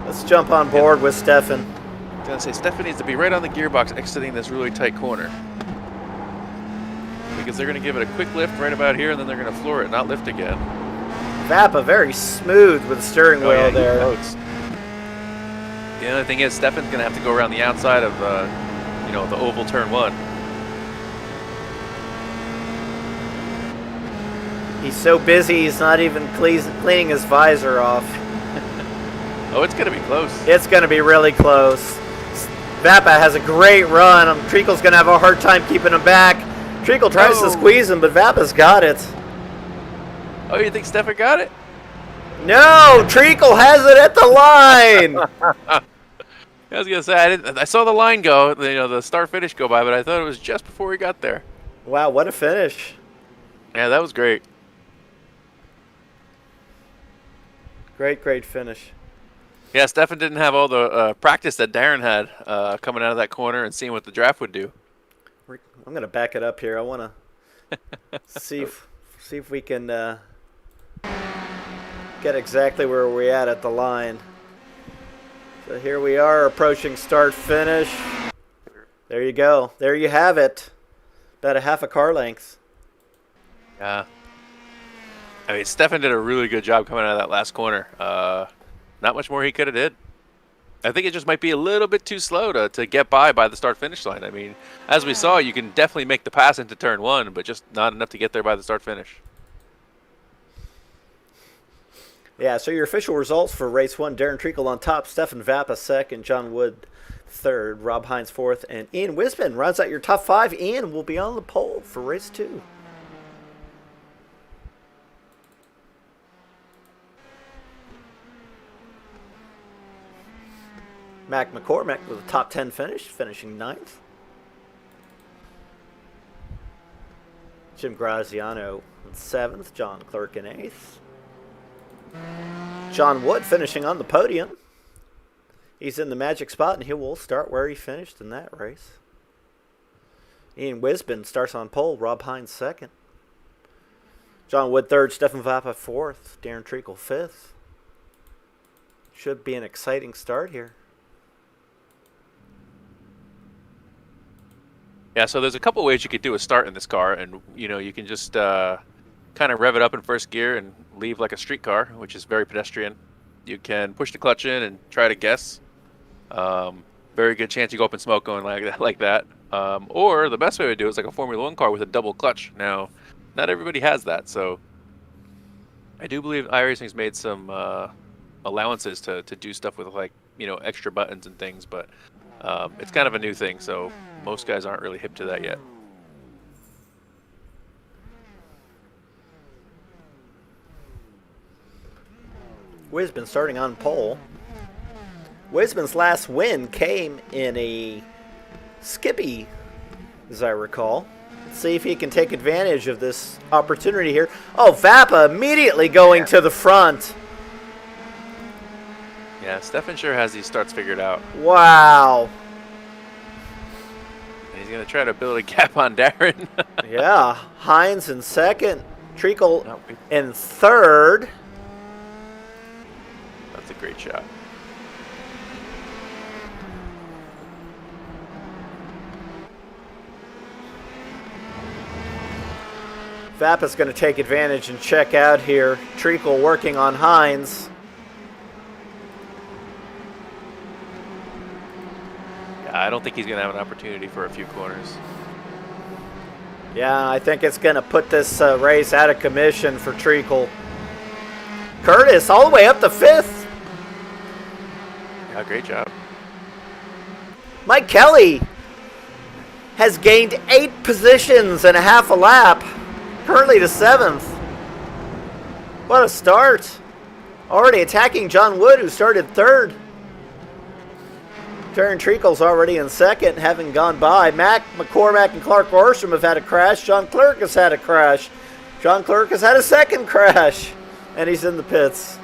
Let's jump on board with Stefan. I was going to say, Stefan needs to be right on the gearbox exiting this really tight corner. Because they're going to give it a quick lift right about here, and then they're going to floor it, not lift again. Vapa very smooth with the steering wheel there. The only thing is, Stefan's going to have to go around the outside of, the oval turn 1. He's so busy, he's not even cleaning his visor off. Oh, it's going to be close. It's going to be really close. Vapa has a great run. Treacle's going to have a hard time keeping him back. Treacle tries to squeeze him, but Vapa's got it. Oh, you think Stefan got it? No, Treacle has it at the line. I was gonna say I saw the line go, the start finish go by, but I thought it was just before he got there. Wow, what a finish. Yeah, that was great. Great finish. Yeah, Stefan didn't have all the practice that Darren had coming out of that corner and seeing what the draft would do. I'm going to back it up here. I want to see if we can get exactly where we're at the line. So here we are approaching start finish. There you go. There you have it. About a half a car length. Yeah. I mean, Stefan did a really good job coming out of that last corner. Not much more he could have did. I think it just might be a little bit too slow to get by the start-finish line. I mean, as we saw, you can definitely make the pass into turn one, but just not enough to get there by the start-finish. Yeah, so your official results for race one, Darren Treacle on top, Stefan Vappa second, John Wood third, Rob Hines fourth, and Ian Wisman rounds out your top five. Ian will be on the pole for race two. Mac McCormack with a top 10 finish, finishing ninth. Jim Graziano in seventh, John Clerk in eighth. John Wood finishing on the podium. He's in the magic spot, and he will start where he finished in that race. Ian Wisman starts on pole, Rob Hines second. John Wood third, Stefan Vappa fourth, Darren Treacle fifth. Should be an exciting start here. Yeah, so there's a couple ways you could do a start in this car, and you can just kind of rev it up in first gear and leave like a street car, which is very pedestrian. You can push the clutch in and try to guess. Very good chance you go up in smoke going like that. Or the best way to do it is like a Formula One car with a double clutch. Now, not everybody has that, so I do believe iRacing's made some allowances to do stuff with extra buttons and things, but it's kind of a new thing, so most guys aren't really hip to that yet. Wisman starting on pole. Wisman's last win came in a Skippy, as I recall. Let's see if he can take advantage of this opportunity here. Oh, Vappa immediately going to the front. Yeah, Stefan sure has these starts figured out. Wow. And he's going to try to build a gap on Darren. Yeah, Hines in second. Treacle in third. That's a great shot. Vappa's going to take advantage and check out here. Treacle working on Hines. Yeah, I don't think he's going to have an opportunity for a few corners. Yeah, I think it's going to put this race out of commission for Treacle. Curtis all the way up to fifth. Yeah, great job. Mike Kelly has gained 8 positions and a half a lap. Currently to seventh. What a start. Already attacking John Wood, who started third. Darren Treacle's already in second, having gone by. Mac McCormack and Clark Orstrom have had a crash. John Clerk has had a crash. John Clerk has had a second crash. And he's in the pits.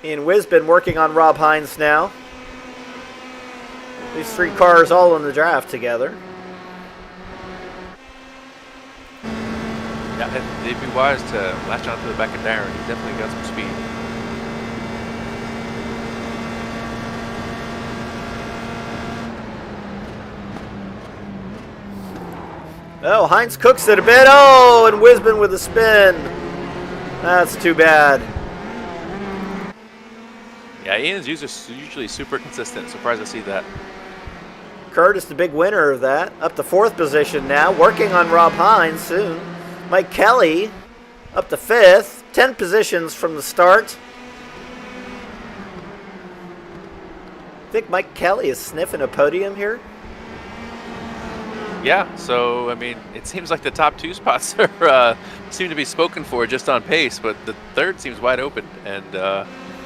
Ian Wisman working on Rob Hines now. These 3 cars all in the draft together. Yeah, it'd be wise to latch onto the back of Darren. He definitely got some speed. Oh, Hines cooks it a bit. Oh, and Wisman with a spin. That's too bad. Yeah, Ian's usually super consistent. Surprised to see that. Curtis, the big winner of that. Up to 4th position now. Working on Rob Hines soon. Mike Kelly up to 5th. 10 positions from the start. I think Mike Kelly is sniffing a podium here. Yeah, so, I mean, it seems like the top 2 spots are seem to be spoken for just on pace, but the third seems wide open. And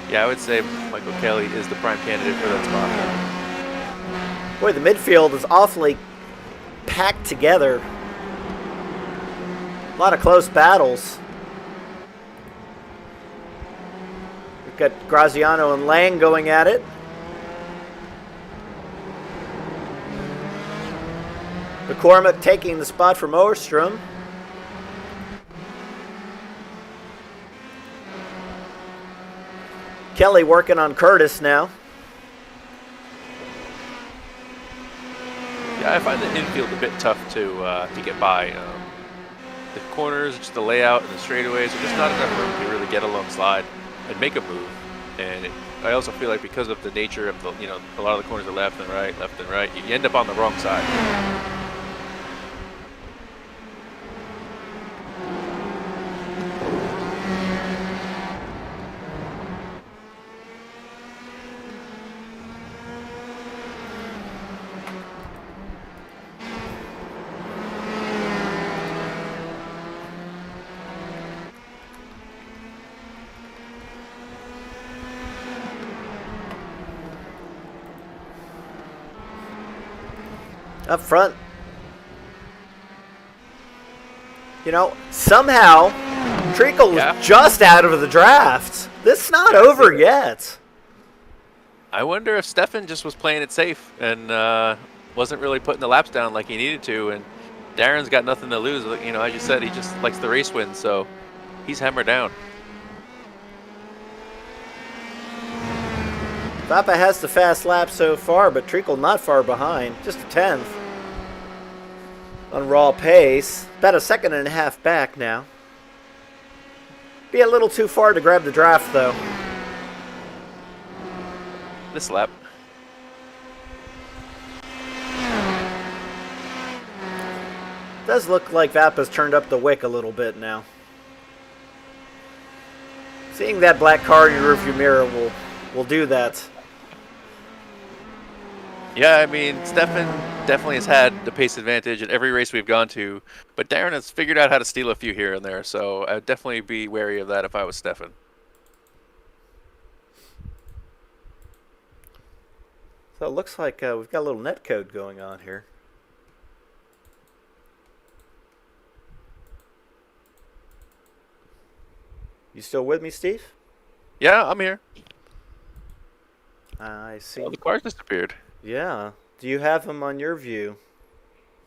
Yeah, I would say Michael Kelly is the prime candidate for that spot. Boy, the midfield is awfully packed together. A lot of close battles. We've got Graziano and Lang going at it. McCormick taking the spot from Oerstrom. Kelly working on Curtis now. Yeah, I find the infield a bit tough to get by. The corners, just the layout, and the straightaways are just not enough room to really get alongside and make a move. And I also feel like because of the nature of the, a lot of the corners are left and right, you end up on the wrong side. Up front. Somehow, Treacle was just out of the draft. This is not over yet. I wonder if Stefan just was playing it safe and wasn't really putting the laps down like he needed to. And Darren's got nothing to lose. As you said, he just likes the race win, so he's hammered down. Vapa has the fast lap so far, but Treacle not far behind. Just a 10th on raw pace. About a second and a half back now. Be a little too far to grab the draft, though. This lap. Does look like Vapa's turned up the wick a little bit now. Seeing that black car in your rearview mirror will do that. Yeah, I mean, Stefan definitely has had the pace advantage at every race we've gone to, but Darren has figured out how to steal a few here and there, so I'd definitely be wary of that if I was Stefan. So it looks like we've got a little net code going on here. You still with me, Steve? Yeah, I'm here. I see. Oh, the car disappeared. Yeah. Do you have him on your view?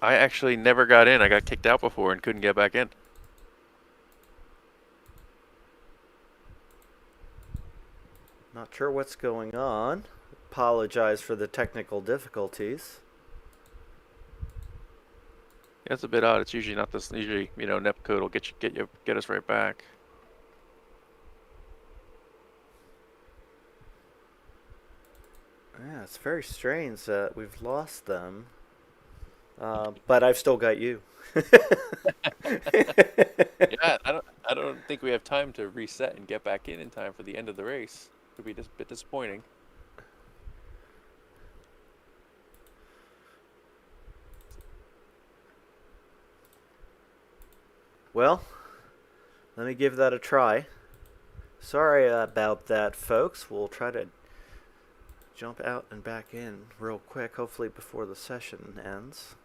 I actually never got in. I got kicked out before and couldn't get back in. Not sure what's going on. Apologize for the technical difficulties. Yeah, it's a bit odd. It's usually not this. Usually, Nepcode will get us right back. Yeah, it's very strange that we've lost them. But I've still got you. Yeah, I don't think we have time to reset and get back in time for the end of the race. Could be just a bit disappointing. Well, let me give that a try. Sorry about that, folks. We'll try to jump out and back in real quick, hopefully before the session ends.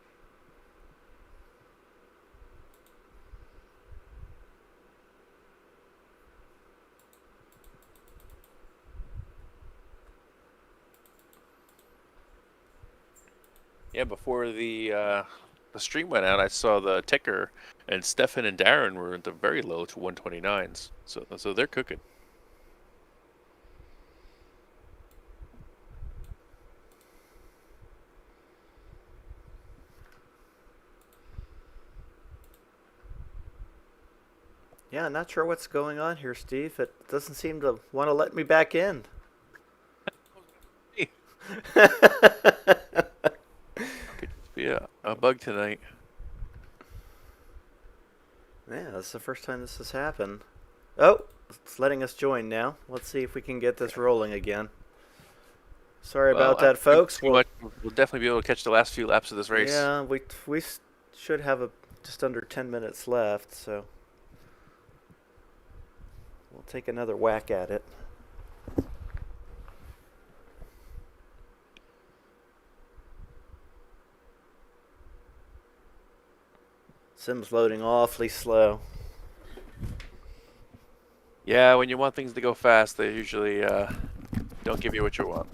Yeah, before the stream went out, I saw the ticker, and Stefan and Darren were at the very low to 129s. So they're cooking. Yeah, not sure what's going on here, Steve. It doesn't seem to want to let me back in. Could be a bug tonight. Yeah, that's the first time this has happened. Oh, it's letting us join now. Let's see if we can get this rolling again. Sorry about that, folks. We'll definitely be able to catch the last few laps of this race. Yeah, we should have just under 10 minutes left, so we'll take another whack at it. Sim's loading awfully slow. Yeah, when you want things to go fast, they usually don't give you what you want.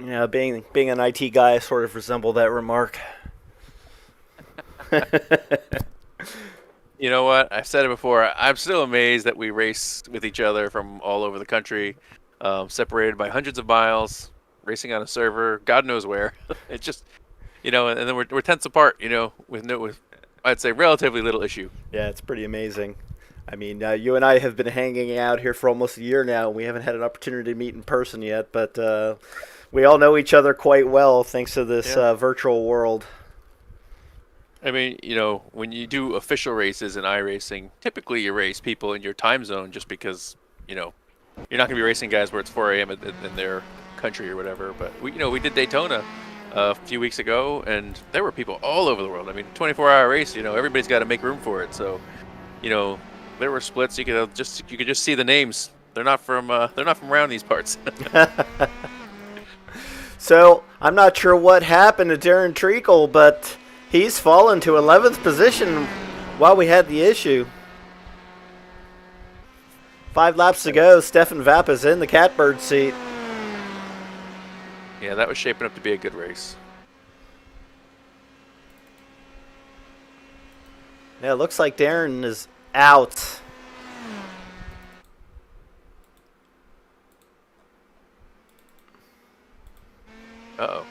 Yeah, being an IT guy, I sort of resemble that remark. You know what? I've said it before. I'm still amazed that we race with each other from all over the country, separated by hundreds of miles, racing on a server, God knows where. It's just, and then we're tenths apart, with I'd say relatively little issue. Yeah, it's pretty amazing. I mean, you and I have been hanging out here for almost a year now. We haven't had an opportunity to meet in person yet, but we all know each other quite well thanks to this virtual world. I mean, when you do official races in iRacing, typically you race people in your time zone just because, you're not going to be racing guys where it's 4 a.m. in their country or whatever. But we did Daytona a few weeks ago, and there were people all over the world. I mean, 24-hour race, everybody's got to make room for it. So, there were splits. You could just see the names. They're not from around these parts. So I'm not sure what happened to Darren Treacle, but he's fallen to 11th position while we had the issue. 5 laps to go. Stefan Vappa's in the catbird seat. Yeah, that was shaping up to be a good race. Yeah, it looks like Darren is out. Uh-oh.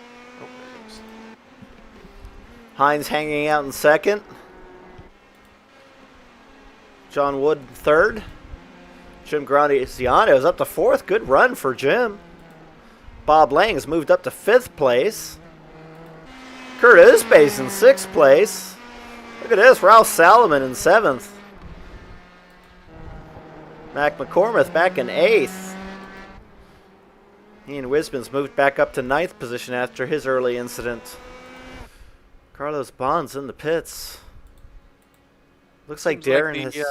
Hines hanging out in second. John Wood third. Jim Graziano is up to fourth. Good run for Jim. Bob Lang has moved up to 5th place. Kurt Uspace in 6th place. Look at this, Ralph Salomon in 7th. Mac McCormick back in 8th. Ian Wisman's moved back up to 9th position after his early incident. Carlos Bonds in the pits. Looks like Seems Darren like has...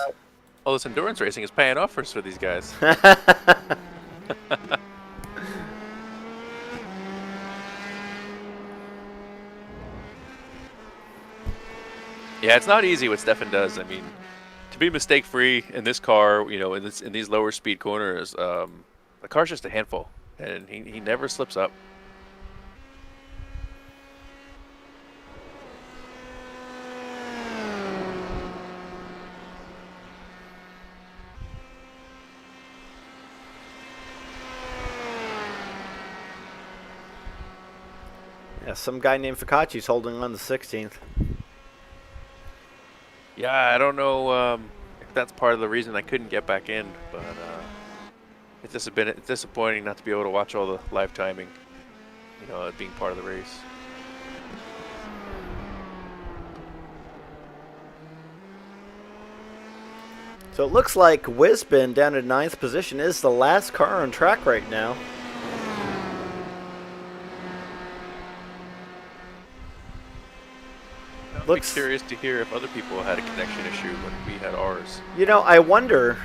all this endurance racing is paying off for these guys. Yeah, it's not easy what Stefan does. I mean, to be mistake-free in this car, in these lower speed corners, the car's just a handful, and he never slips up. Yeah, some guy named Ficacci's holding on to 16th. Yeah, I don't know if that's part of the reason I couldn't get back in, but it's just been disappointing not to be able to watch all the live timing, being part of the race. So it looks like Wisbin down at 9th position is the last car on track right now. I'm curious to hear if other people had a connection issue when we had ours. I wonder.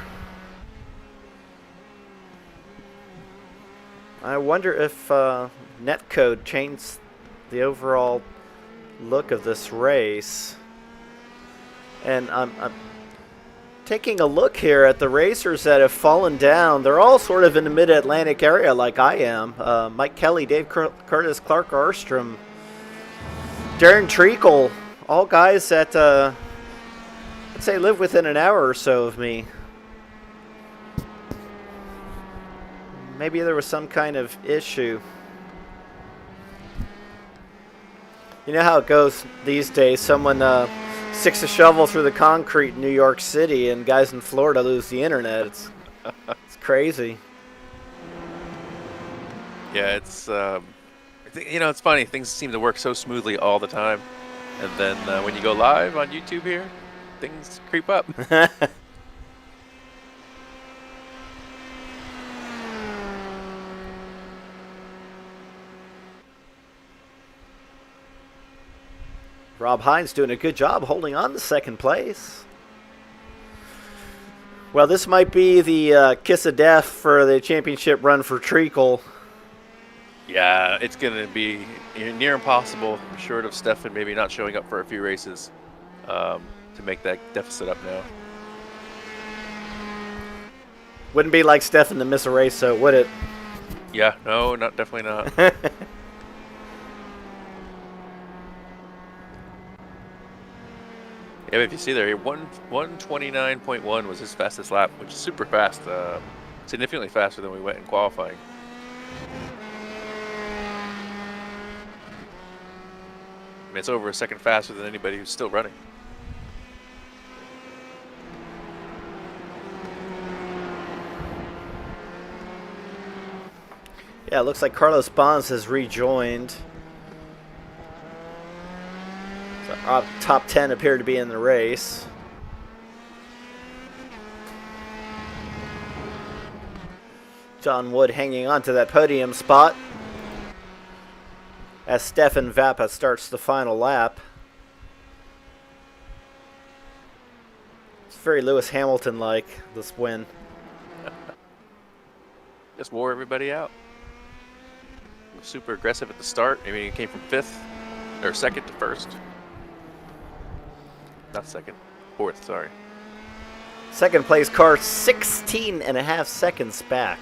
If netcode changed the overall look of this race. And I'm taking a look here at the racers that have fallen down. They're all sort of in the mid-Atlantic area like I am. Mike Kelly, Dave Curtis, Clark Arstrom, Darren Treacle. All guys that, I'd say, live within an hour or so of me. Maybe there was some kind of issue. You know how it goes these days. Someone sticks a shovel through the concrete in New York City, and guys in Florida lose the internet. It's crazy. Yeah, it's funny. Things seem to work so smoothly all the time. And then when you go live on YouTube here, things creep up. Rob Hines doing a good job holding on to 2nd place. Well, this might be the kiss of death for the championship run for Treacle. Yeah, it's going to be near impossible, short of Stefan maybe not showing up for a few races, to make that deficit up now. Wouldn't be like Stefan to miss a race, so would it? Yeah, no, definitely not. Yeah, but if you see there, 129.1 was his fastest lap, which is super fast, significantly faster than we went in qualifying. I mean, it's over a second faster than anybody who's still running. Yeah, it looks like Carlos Bonds has rejoined. So our top 10 appear to be in the race. John Wood hanging on to that podium spot as Stefan Vappa starts the final lap. It's very Lewis Hamilton-like, this win. Just wore everybody out. Super aggressive at the start. I mean, he came from second to first. Not second, fourth, sorry. Second place car 16.5 seconds back.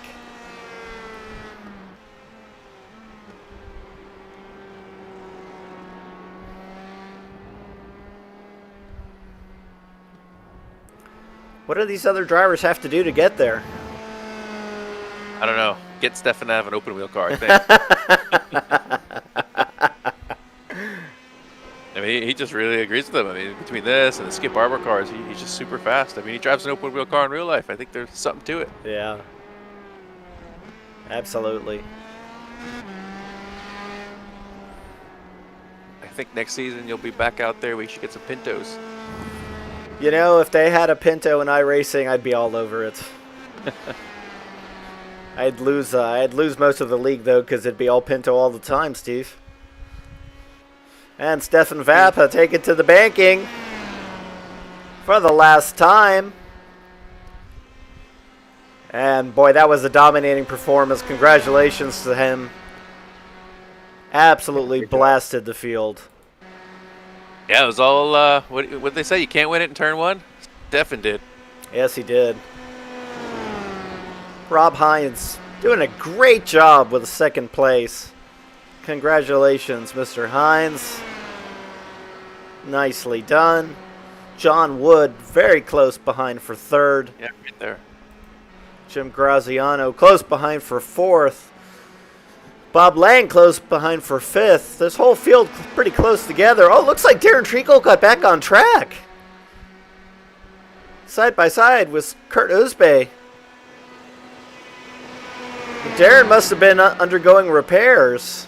What do these other drivers have to do to get there? I don't know. Get Stefan out of an open wheel car, I think. I mean, he just really agrees with them. I mean, between this and the Skip Barber cars, he's just super fast. I mean, he drives an open wheel car in real life. I think there's something to it. Yeah. Absolutely. I think next season you'll be back out there. We should get some Pintos. You know, if they had a Pinto in iRacing, I'd be all over it. I'd lose most of the league, though, because it'd be all Pinto all the time, Steve. And Stefan Vappa take it to the banking for the last time. And, boy, that was a dominating performance. Congratulations to him. Absolutely blasted the field. Yeah, it was all, what did they say? You can't win it in turn one? Stefan did. Yes, he did. Rob Hines doing a great job with second place. Congratulations, Mr. Hines. Nicely done. John Wood very close behind for third. Yeah, right there. Jim Graziano close behind for fourth. Bob Lang close behind for fifth. This whole field pretty close together. Oh, looks like Darren Treacle got back on track. Side by side with Kurt Uzbey. Darren must have been undergoing repairs.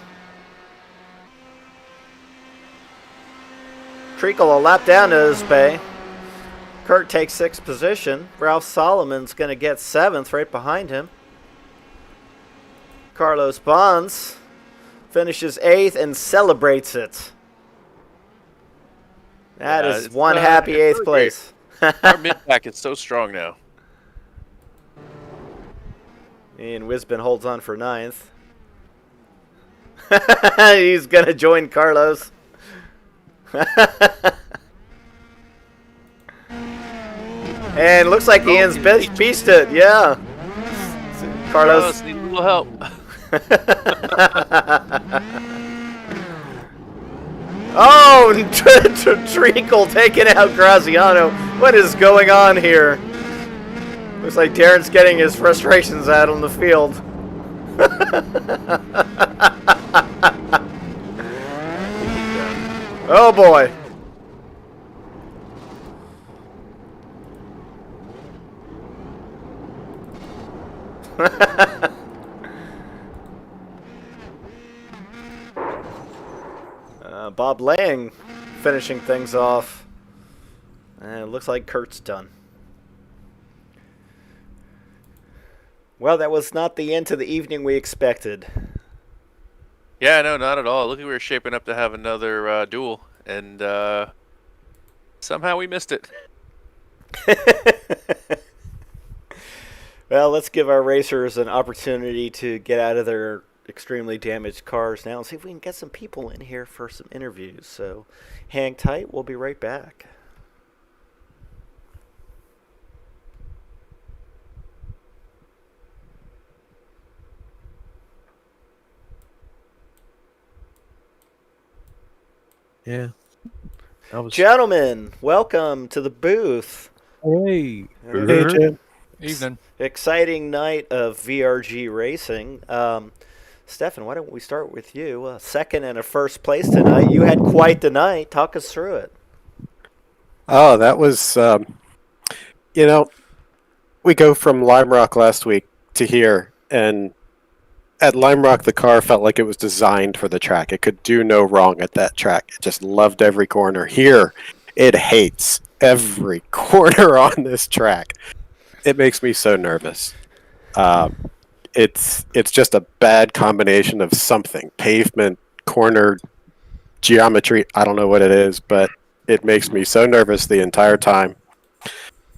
Treacle a lap down to Uzbey. Kurt takes sixth position. Ralph Solomon's going to get seventh right behind him. Carlos Bonds finishes eighth and celebrates it. That is one happy eighth place. Our mid-pack is so strong now. Ian Wisbin holds on for ninth. He's going to join Carlos. And looks like Ian's beasted, yeah. Carlos needs a little help. Oh, Treacle taking out Graziano. What is going on here? Looks like Darren's getting his frustrations out on the field. Oh boy. Bob Lang finishing things off. And it looks like Kurt's done. Well, that was not the end to the evening we expected. Yeah, no, not at all. Look, we were shaping up to have another duel, and somehow we missed it. Well, let's give our racers an opportunity to get out of their extremely damaged cars now and see if we can get some people in here for some interviews. So hang tight. We'll be right back. Yeah. Gentlemen, welcome to the booth. Hey. Hey, Jim. Evening. Exciting night of VRG racing. Stefan, why don't we start with you? Second and a first place tonight. You had quite the night. Talk us through it. Oh, that was, we go from Lime Rock last week to here, and at Lime Rock, the car felt like it was designed for the track. It could do no wrong at that track. It just loved every corner. Here, it hates every corner on this track. It makes me so nervous. It's just a bad combination of something. Pavement, corner, geometry. I don't know what it is, but it makes me so nervous the entire time.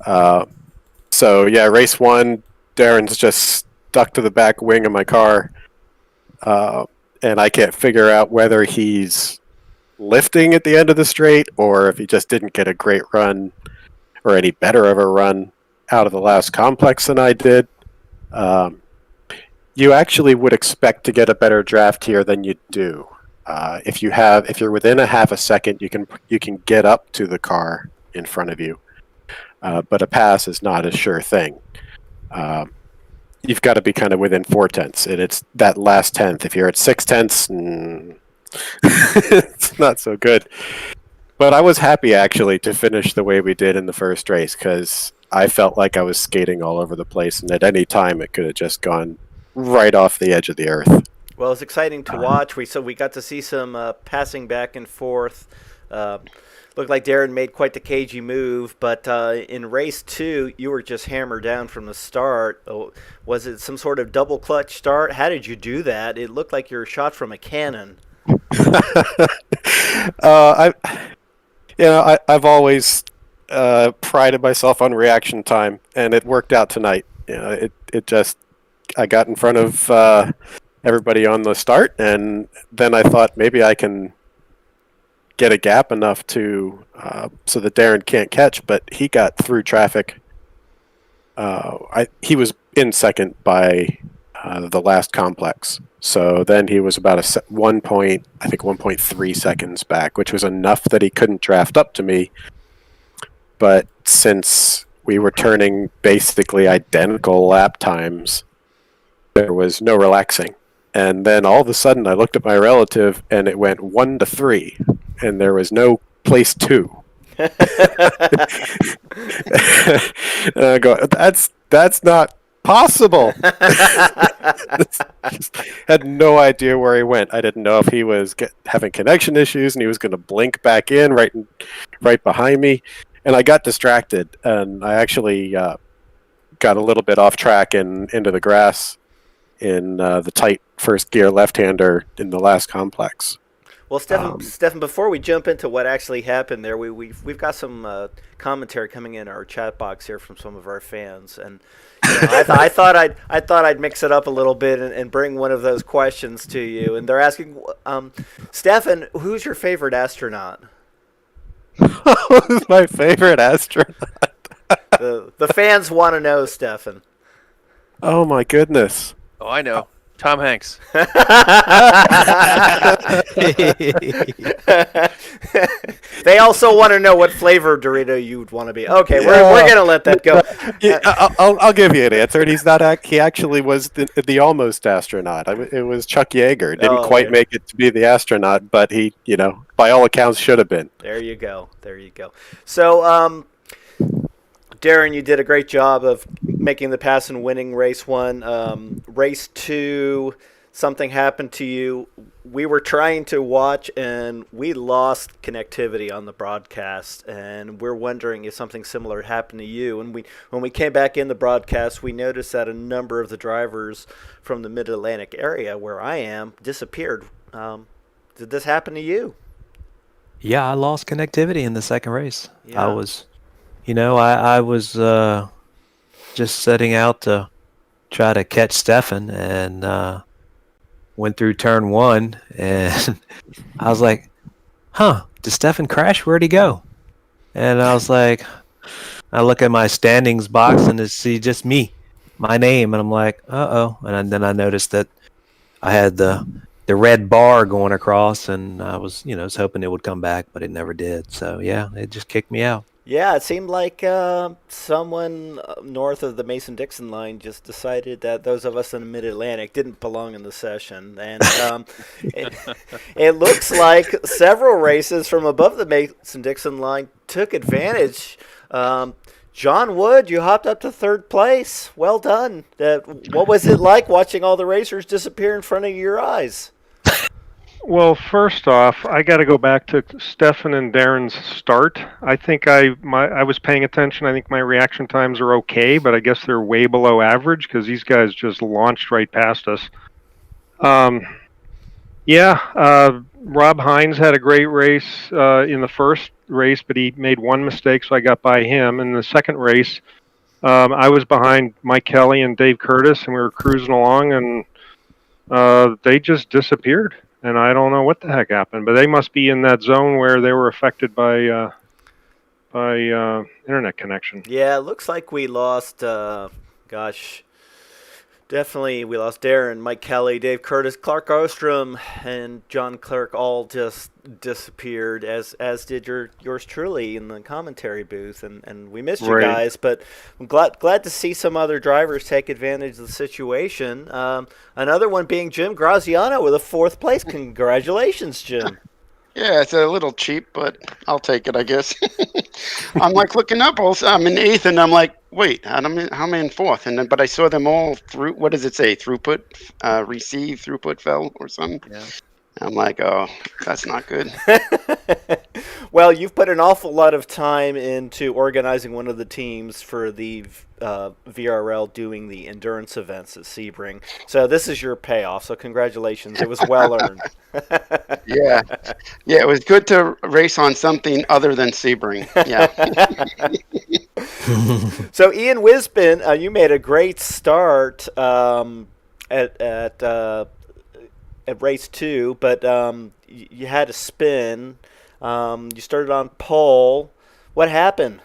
Race one, Darren's just stuck to the back wing of my car, and I can't figure out whether he's lifting at the end of the straight or if he just didn't get a great run or any better of a run out of the last complex than I did. You actually would expect to get a better draft here than you do. If you're within a half a second, you can get up to the car in front of you, but a pass is not a sure thing. You've got to be kind of within 4/10, and it's that last tenth. If you're at 6/10, it's not so good. But I was happy actually to finish the way we did in the first race because I felt like I was skating all over the place, and at any time it could have just gone right off the edge of the earth. Well, it's exciting to watch. We got to see some passing back and forth. Looked like Darren made quite the cagey move, but in race two, you were just hammered down from the start. Oh, was it some sort of double clutch start? How did you do that? It looked like you were shot from a cannon. I've always prided myself on reaction time, and it worked out tonight. I got in front of everybody on the start, and then I thought maybe I can get a gap enough to so that Darren can't catch, but he got through traffic. He was in second by the last complex, so then he was about 1.3 seconds back, which was enough that he couldn't draft up to me. But since we were turning basically identical lap times, there was no relaxing. And then all of a sudden I looked at my relative and it went 1-3, and there was no place 2. And I go, that's not possible. Had no idea where he went. I didn't know if he was having connection issues and he was going to blink back in right behind me. And I got distracted, and I actually got a little bit off track and into the grass in the tight first gear left-hander in the last complex. Well, Stefan, before we jump into what actually happened there, we've got some commentary coming in our chat box here from some of our fans, and I thought I'd mix it up a little bit and bring one of those questions to you. And they're asking, Stefan, who's your favorite astronaut? Who's my favorite astronaut? The fans want to know, Stefan. Oh my goodness! Oh, I know. Tom Hanks. They also want to know what flavor Dorito you'd want to be. Okay, we're gonna let that go. I'll give you an answer. And he's not. He actually was the almost astronaut. It was Chuck Yeager. Didn't quite make it to be the astronaut, but he, by all accounts, should have been. There you go. So, Darren, you did a great job of making the pass and winning race one. Race two, something happened to you. We were trying to watch, and we lost connectivity on the broadcast, and we're wondering if something similar happened to you. And when we came back in the broadcast, we noticed that a number of the drivers from the Mid-Atlantic area, where I am, disappeared. Did this happen to you? Yeah, I lost connectivity in the second race. Yeah. I was just setting out to try to catch Stefan, and went through turn 1, and I was like, huh, did Stefan crash? Where'd he go? And I was like, I look at my standings box and it's see just me, my name, and I'm like, uh-oh. And then I noticed that I had the red bar going across, and I was, was hoping it would come back, but it never did. So yeah, it just kicked me out. Yeah, it seemed like someone north of the Mason-Dixon line just decided that those of us in the Mid-Atlantic didn't belong in the session. And it looks like several races from above the Mason-Dixon line took advantage. John Wood, you hopped up to third place. Well done. What was it like watching all the racers disappear in front of your eyes? Well, first off, I got to go back to Stefan and Darren's start. I think I was paying attention. I think my reaction times are okay, but I guess they're way below average because these guys just launched right past us. Rob Hines had a great race in the first race, but he made one mistake, so I got by him. In the second race, I was behind Mike Kelly and Dave Curtis, and we were cruising along, and they just disappeared. And I don't know what the heck happened, but they must be in that zone where they were affected by internet connection. Yeah, it looks like we lost, definitely we lost Darren, Mike Kelly, Dave Curtis, Clark Ostrom, and John Clerk all just disappeared, as did yours truly in the commentary booth, and we missed you guys, but I'm glad to see some other drivers take advantage of the situation. Another one being Jim Graziano with a fourth place. Congratulations, Jim. Yeah, it's a little cheap, but I'll take it, I guess. I'm like looking up. I'm in eighth, and I'm like, wait, how am I in fourth? And then, but I saw them all through. What does it say? Throughput, throughput fell or something. Yeah. I'm like, oh, that's not good. Well, you've put an awful lot of time into organizing one of the teams for the VRL doing the endurance events at Sebring. So this is your payoff. So congratulations. It was well earned. Yeah, it was good to race on something other than Sebring. Yeah. So Ian Wisbin, you made a great start at race 2, but you had a spin. You started on pole. What happened?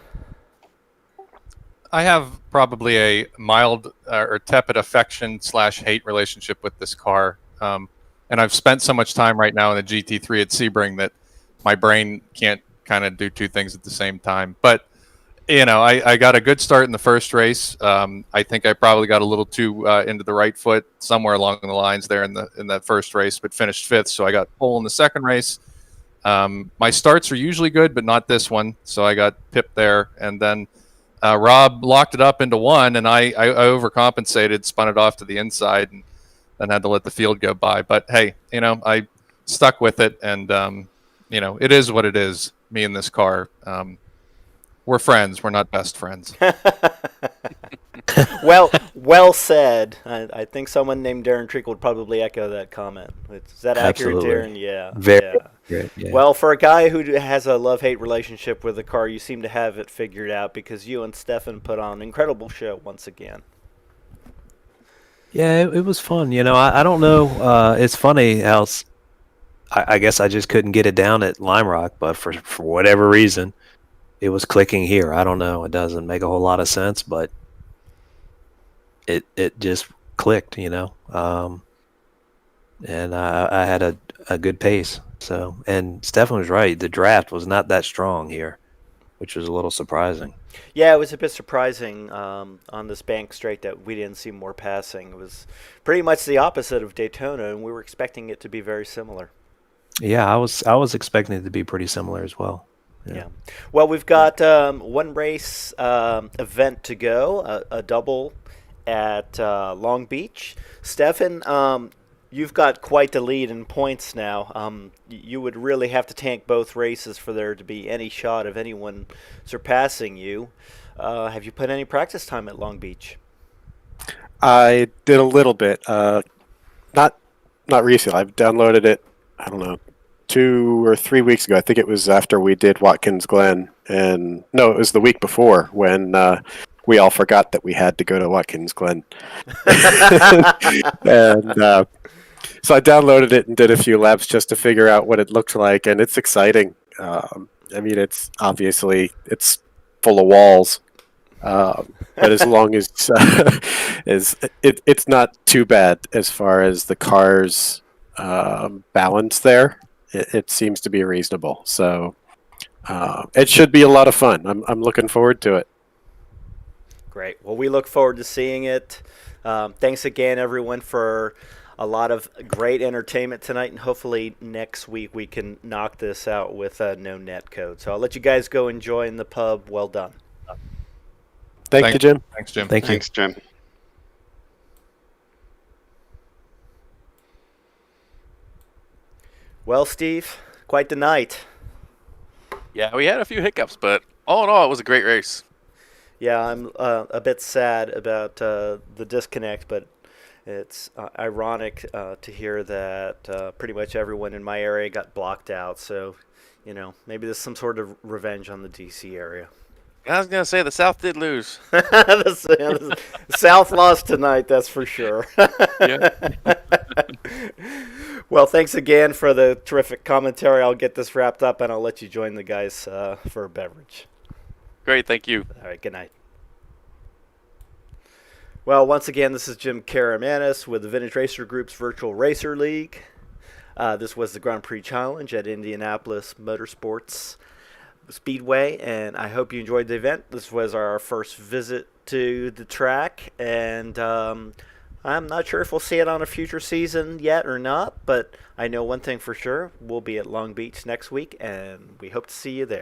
I have probably a mild or tepid affection/hate relationship with this car. And I've spent so much time right now in the GT3 at Sebring that my brain can't kind of do two things at the same time. But, I got a good start in the first race. I think I probably got a little too into the right foot somewhere along the lines there in that first race, but finished fifth. So I got pole in the second race. My starts are usually good, but not this one. So I got pipped there. And then Rob locked it up into one, and I overcompensated, spun it off to the inside, and then had to let the field go by. But hey, I stuck with it, and it is what it is. Me and this car, we're friends. We're not best friends. Well said. I think someone named Darren Treacle would probably echo that comment. Is that Absolutely. accurate, Darren? Yeah. Very good. Yeah. Well, for a guy who has a love-hate relationship with the car, you seem to have it figured out because you and Stefan put on an incredible show once again. Yeah, it was fun. I don't know. It's funny how I guess I just couldn't get it down at Lime Rock, but for whatever reason, it was clicking here. I don't know. It doesn't make a whole lot of sense, but it just clicked, and I had a good pace. So, and Stefan was right. The draft was not that strong here, which was a little surprising. Yeah, it was a bit surprising on this bank straight that we didn't see more passing. It was pretty much the opposite of Daytona, and we were expecting it to be very similar. Yeah, I was expecting it to be pretty similar as well. Yeah. Well, we've got one race event to go, a double at Long Beach. Stefan, you've got quite the lead in points now. You would really have to tank both races for there to be any shot of anyone surpassing you. Have you put any practice time at Long Beach? I did a little bit. Not recently. I've downloaded it, I don't know, 2 or 3 weeks ago. I think it was after we did Watkins Glen. And no, it was the week before when we all forgot that we had to go to Watkins Glen. And So I downloaded it and did a few laps just to figure out what it looks like, and it's exciting. I mean, it's obviously it's full of walls, but as long as it's not too bad as far as the car's balance there. It seems to be reasonable. So it should be a lot of fun. I'm looking forward to it. Great. Well, we look forward to seeing it. Thanks again, everyone, for a lot of great entertainment tonight, and hopefully next week we can knock this out with no net code. So I'll let you guys go enjoy in the pub. Well done. Thank you, Jim. Thanks, Jim. Thank you. Thanks, Jim. Well, Steve, quite the night. Yeah, we had a few hiccups, but all in all, it was a great race. Yeah, I'm a bit sad about the disconnect, but it's ironic to hear that pretty much everyone in my area got blocked out. So, maybe there's some sort of revenge on the DC area. I was going to say the South did lose. The South lost tonight, that's for sure. Yeah. Well, thanks again for the terrific commentary. I'll get this wrapped up, and I'll let you join the guys for a beverage. Great, thank you. All right, good night. Well, once again, this is Jim Karamanis with the Vintage Racer Group's Virtual Racer League. This was the Grand Prix Challenge at Indianapolis Motor Speedway, and I hope you enjoyed the event. This was our first visit to the track, and I'm not sure if we'll see it on a future season yet or not, but I know one thing for sure. We'll be at Long Beach next week, and we hope to see you there.